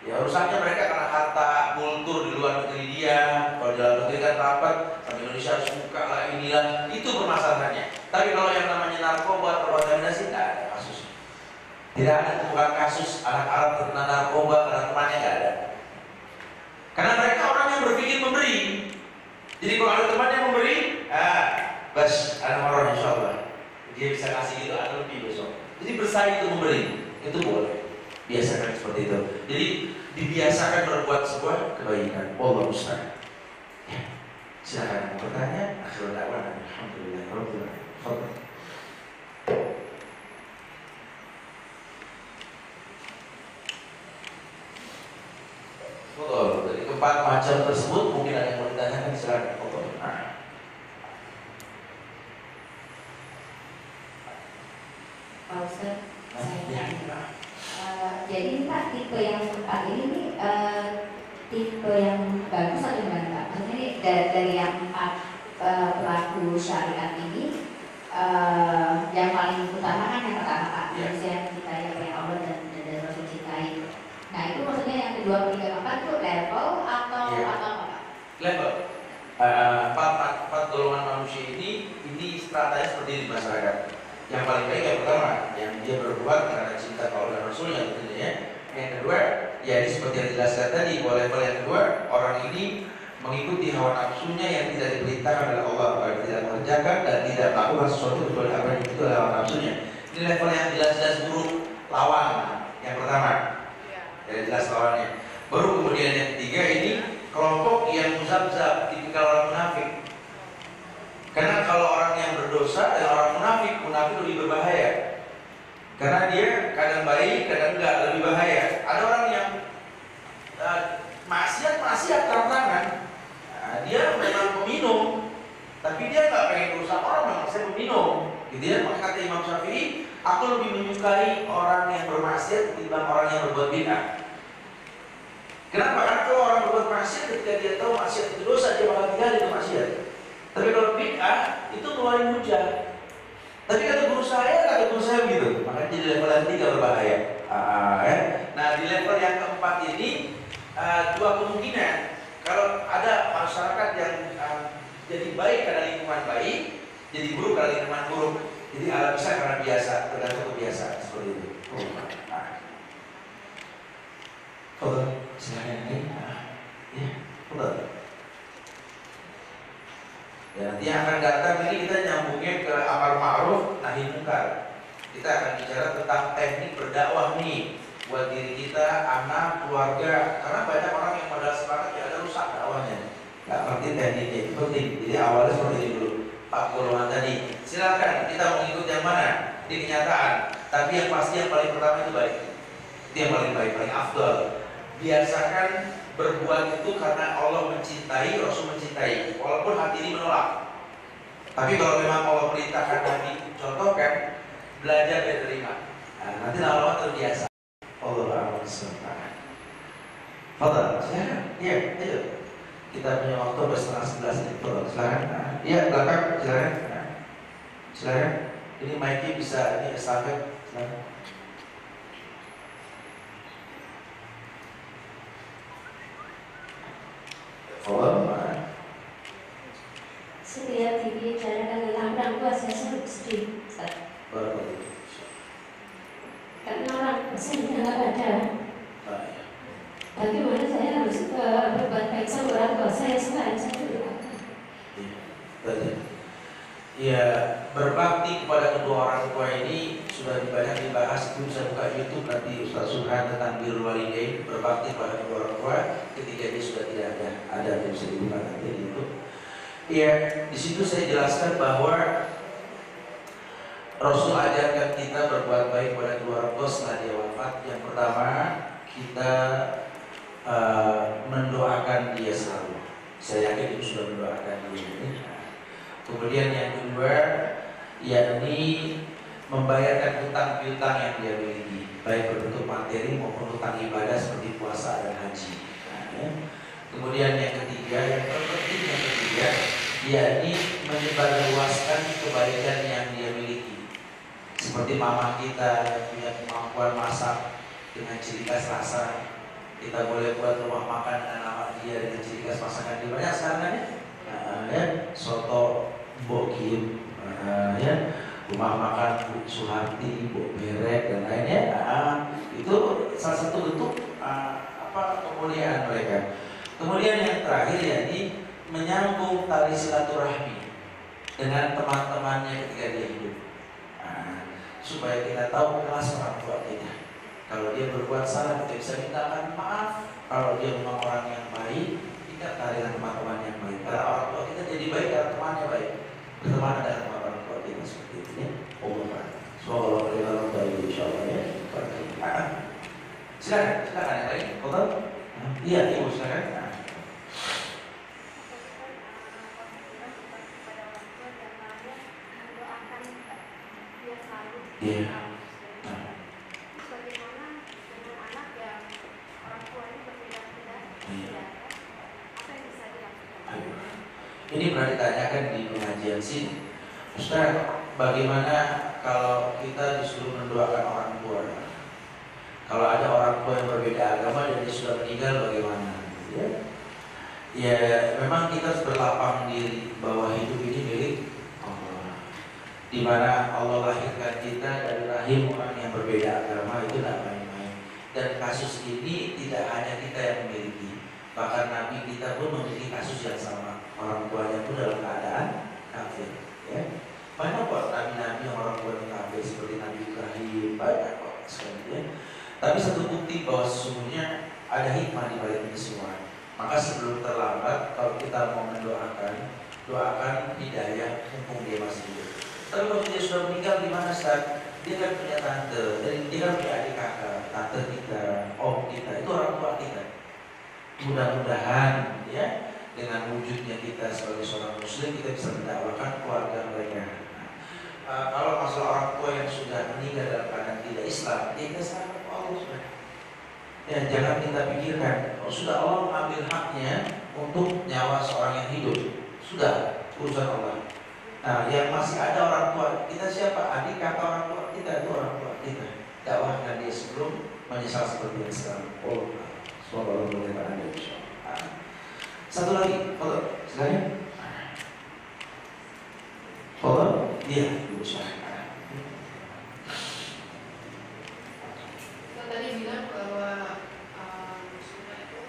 S1: Ya rusaknya mereka karena harta kultur di luar negeri dia. Kalau di dalam negeri kan rapat, sama Indonesia harus buka lah inilah, itu permasalahannya. Tapi kalau yang namanya narkoba terkontaminasi, nggak ada kasus. Tidak ada bukan kasus anak Arab terkena narkoba karena temannya, nggak ada. Karena mereka orang yang berpikir memberi. Jadi kalau ada teman yang memberi, bas ada orang insya Allah dia bisa kasih itu, ada lebih besok. Jadi bersaing itu memberi, itu boleh. Biasakan seperti itu. Jadi dibiasakan berbuat sebuah kebaikan. Allah musta'an. Ya. Silakan bertanya. Akhirul da'wana alhamdulillah rabbil alamin. Betul. Dari keempat macam tersebut mungkin ada yang mau ditanyakan, silakan. Betul.
S2: Pak Ustaz, jadi Pak, tipe yang keempat ini nih, tipe yang bagus atau gimana Pak? Maksudnya ini dari yang 4 pelaku syariat ini, yang paling utama kan yang pertama Pak, manusia yang dicintai oleh Allah dan Rasul cintai. Nah itu maksudnya yang kedua, ketiga, keempat itu level atau apa Pak?
S1: Level. Empat golongan manusia ini stratanya seperti ini di masyarakat. Yang paling baik yang pertama, yang dia berbuat karena cinta Allah dan Rasulnya tentunya. Yang kedua, ya ini seperti yang dijelaskan tadi, bahwa level yang kedua, orang ini mengikuti hawa nafsunya yang tidak diperintahkan oleh Allah, tidak mengerjakan dan tidak melakukan sesuatu kecuali apa yang itu adalah hawa nafsunya. Ini level yang jelas-jelas buruk, lawan. Yang pertama, yang jelas lawannya. Baru kemudian yang ketiga ini kelompok yang muzabzab, tipikal orang munafik. Karena kalau orang yang berdosa dan orang munafik lebih berbahaya. Karena dia kadang baik, kadang enggak, lebih bahaya. Ada orang yang maksiat terang-terangan. Nah, dia memang peminum, tapi dia nggak pengen merusak orang, memang saya peminum. Gitu ya, maka kata Imam Syafi'i, aku lebih menyukai orang yang bermaksiat ketimbang orang yang berbuat bid'ah. Kenapa? Karena kalau orang berbuat maksiat, ketika dia tahu maksiat itu dosa, dia bakal tinggal itu maksiat. Tapi kalau bid'ah itu keluarin hujah. Tapi kata guru saya begitu. Makanya di level yang 3 berbahaya. Nah di level yang keempat ini dua kemungkinan. Kalau ada masyarakat yang jadi baik karena lingkungan baik, jadi buruk karena lingkungan buruk. Jadi bisa karena biasa, tergantung kebiasaan seperti itu. Silakan ini. Ya, betul. Ya, nanti yang akan datang ini kita nyambungnya ke amar ma'ruf nahi munkar. Kita akan bicara tentang teknik berdakwah nih buat diri kita, anak, keluarga. Karena banyak orang yang modal semangat ya ada rusak dakwahnya. Gak ngerti tekniknya, itu penting. Jadi awalnya seperti ini dulu. Pak golongan tadi. Silakan kita mau ikut yang mana di kenyataan. Tapi yang pasti yang paling pertama itu baik. Itu yang paling baik, paling afdal. Biasakan berbuat itu karena Allah mencintai, Rasul mencintai, walaupun hati ini menolak. Tapi kalau memang Allah perintahkan Nabi contohkan, belajar dan terima. Nah, nanti lama-lama terbiasa. Allah SWT. Fadal, silakan. Iya, ayo. Kita punya waktu sampai 10:30 ini. Fadal, silakan. Iya, belakang, silakan. Silakan. Ini mic-nya bisa ini estafet. Silakan. Fadal.
S3: Setiap dibicarakan tentang orang tua saya selalu sedih,
S1: Baru.
S3: karena orang tua saya sudah nggak ada. Bagaimana saya harus berbuat baik sama orang tua saya selain saya dulu?
S1: Ya, berbakti kepada kedua orang tua ini sudah banyak dibahas. Itu bisa buka YouTube nanti Ustaz Subhan tentang birrul walidain, berbakti kepada kedua orang tua ketika dia sudah tidak ada yang bisa dibuka nanti di YouTube. Ya, di situ saya jelaskan bahwa Rasul ajarkan kita berbuat baik kepada kedua orang tua setelah dia wafat. Yang pertama, kita mendoakan dia selalu. Saya yakin itu sudah mendoakan dia. Kemudian yang kedua, yakni membayarkan hutang piutang yang dia miliki, baik berbentuk materi maupun hutang ibadah seperti puasa dan haji. Kemudian yang ketiga, yang terpenting yang ketiga, yakni menyebarluaskan kebaikan yang dia miliki. Seperti mama kita yang punya kemampuan masak dengan ciri khas rasa, kita boleh buat rumah makan dengan nama dia dengan ciri khas masakan di banyak sekarang kan ya, soto Mbok Kim, ya, rumah makan Bu Suharti, Bu Berek dan lainnya. Itu salah satu bentuk kemuliaan mereka. Kemudian yang terakhir yakni menyambung tali silaturahmi dengan teman-temannya ketika dia hidup, supaya kita tahu kelas orang tua kita. Kalau dia berbuat salah, kita bisa mintakan maaf. Kalau dia memang orang yang baik, kita tarik dengan teman-teman yang baik. Karena orang tua kita jadi baik karena temannya baik. Berteman dengan teman orang tua kita seperti itu ya. Allah. Semoga Allah beri orang baik insyaallah ya. Silakan yang lain. Betul? Iya, ibu silakan. Iya.
S3: Bagaimana dengan anak yang orang tuanya berbeda-beda? Apa yang bisa dilakukan?
S1: Ini pernah ditanyakan di pengajian sini, Ustaz, bagaimana kalau kita disuruh mendoakan orang tua? Kalau ada orang tua yang berbeda agama dan dia sudah meninggal bagaimana? Ya, memang kita harus berlapang diri bahwa hidup ini milik Allah. Di mana Allah lahirkan kita dari rahim orang yang berbeda agama, itu tidak main-main. Dan kasus ini tidak hanya kita yang memiliki, bahkan Nabi kita pun memiliki kasus yang sama. Orang tuanya pun dalam keadaan kafir. Ya. Banyak kok nabi-nabi yang orang tuanya kafir seperti Nabi Ibrahim, banyak kok sekali ya. Tapi satu bukti bahwa sesungguhnya ada hikmah di balik ini semua. Maka sebelum terlambat, kalau kita mau mendoakan, doakan hidayah mumpung dia masih hidup. Tapi kalau dia sudah meninggal gimana Ustaz? Dia kan punya tante, dia kan punya adik kakak, tante kita, om kita, itu orang tua kita. Mudah-mudahan ya, dengan wujudnya kita sebagai seorang muslim, kita bisa mendakwakan keluarga mereka. Kalau masalah orang tua yang sudah meninggal dalam keadaan tidak Islam, kita sangat Allah sudah. Ya, jangan kita pikirkan, sudah Allah mengambil haknya untuk nyawa seorang yang hidup. Sudah, urusan Allah. Nah, yang masih ada orang tua kita siapa? Adik kakak orang tua kita, itu orang tua kita. Dakwahkan dia sebelum menyesal seperti yang sekarang. Semoga Allah memberkati Anda. Satu lagi, foto, silakan. Foto, iya, ibu silakan.
S4: Tadi bilang bahwa sunnah itu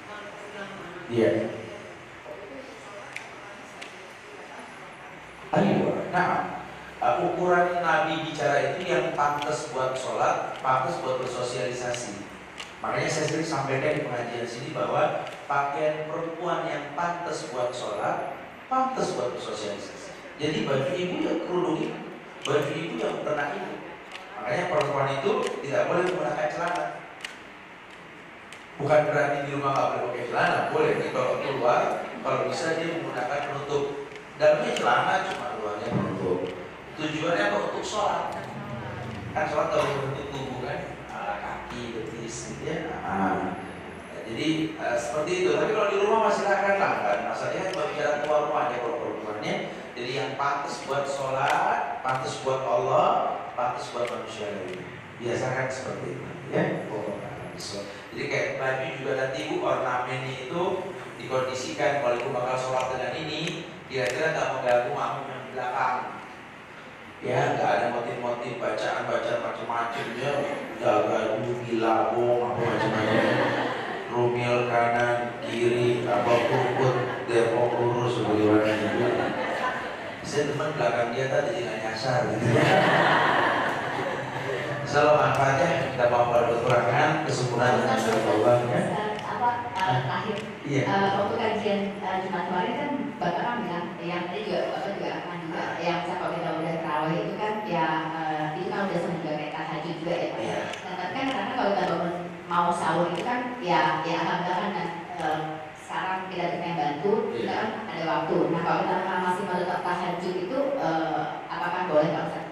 S4: kalau pulang anak.
S1: Iya. Ayo, nah, ukuran Nabi bicara itu yang pantas buat sholat, pantas buat bersosialisasi. Makanya saya sering sampaikan di pengajian sini bahwa pakaian perempuan yang pantas buat sholat, pantas buat bersosialisasi. Jadi baju ibu yang kerudung ibu, baju ibu yang kena ibu. Makanya perempuan itu tidak boleh menggunakan celana. Bukan berarti di rumah nggak boleh pakai celana, boleh. Nih kalau keluar, kalau bisa dia menggunakan penutup. Dalamnya celana, cuma luarnya penutup. Tujuannya apa? Untuk sholat. Kan sholat kalau menutup tubuh kan, kaki, betis, gitu ya. Jadi seperti itu. Tapi kalau di rumah masih akan lah kan. Masalahnya kalau bicara keluar rumah aja kalau perempuannya. Jadi yang pantas buat sholat, pantas buat Allah, pantas buat manusia lain. Biasakan seperti itu, ya. Jadi kayak baju juga nanti ibu ornamennya itu dikondisikan. Kalau ibu bakal sholat dengan ini, kira-kira nggak mengganggu makmum yang di belakang. Ya, nggak ada motif-motif bacaan-bacaan macam-macam ya, jaga bilabong apa macam-macam. Rumil kanan, kiri, apa puput, depok lurus, bagaimana juga. Saya teman belakang dia tadi dengan nyasar gitu ya. Selalu manfaatnya kita mau pada kekurangan, kesempurnaan dengan Allah ya.
S2: Terakhir,
S1: Iya.
S2: waktu kajian Jumat kemarin kan Bapak kan bilang, yang tadi juga Bapak juga akan juga, yang kalau kita udah terawih itu kan ya itu kan udah sama juga kayak tahajud juga ya Pak.
S1: Iya.
S2: Nah, tapi kan karena kalau kita bangun mau sahur itu kan ya alhamdulillah kan sekarang kita bisa bantu, kita kan ada waktu. Nah kalau kita masih mau tetap tahajud itu apakah boleh Pak Ustaz?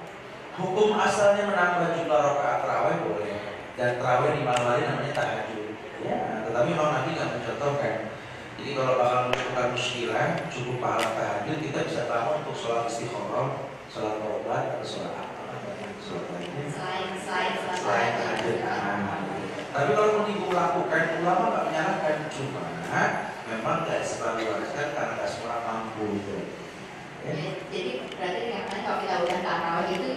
S1: Hukum asalnya menambah jumlah rakaat tarawih boleh, dan tarawih di malam hari namanya tahajud. Ya, tetapi memang Nabi nggak mencontohkan. Jadi kalau bakal melakukan muskilah, cukup pahala tahajud, kita bisa bangun untuk sholat istikharah, sholat taubat atau sholat apa? Sholat lainnya. Selain tahajud. Tapi kalau mau ibu lakukan, ulama nggak menyalahkan, cuma memang nggak sebagian karena nggak semua mampu itu. Ya.
S2: Jadi berarti yang kalau kita udah tarawih itu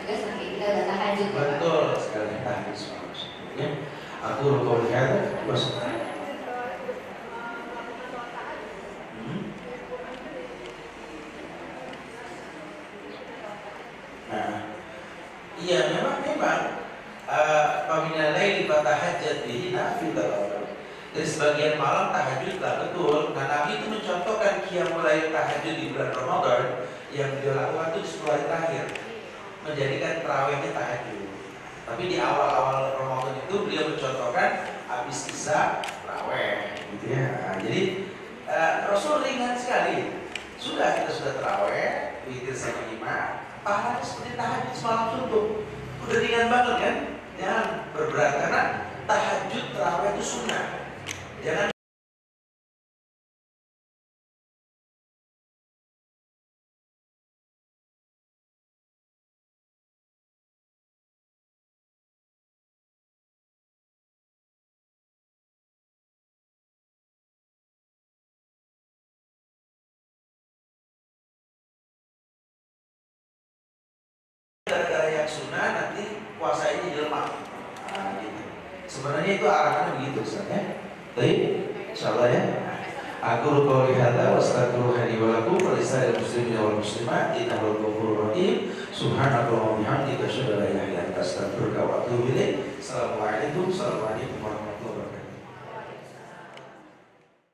S2: juga seperti kita udah tahajud.
S1: Betul sekali tahajud sholat. Ya. Aku rukun lihat, bos. Nah, iya memang paminal laili fatahajjat bihi nafilatan. Dari sebagian malam tahajud lah betul. Nah Nabi itu mencontohkan qiyamul lail tahajud di bulan Ramadan yang beliau lakukan itu di 10 hari terakhir, menjadikan tarawihnya tahajud. Tapi di awal-awal Ramadan itu beliau mencontohkan habis isya tarawih, gitu ya. Nah, jadi Rasul ringan sekali. Kita sudah tarawih, witir sama 5, pahalanya seperti tahajud semalam suntuk. Udah ringan banget kan? Jangan berberat karena tahajud tarawih itu sunnah. Jangan gara-gara yang sunnah nanti puasa ini dilemah. Nah, gitu. Sebenarnya itu arahannya begitu sebenarnya. Baik, insyaallah ya. Aku qouli hadza wa astaghfirullaha li wa lakum wa lisa'il muslimin wal muslimat innahu ghafurur rahim. Subhanallah wa bihamdihi asyhadu an la ilaha illa anta astaghfiruka wa atubu ilaik. Assalamualaikum warahmatullahi wabarakatuh.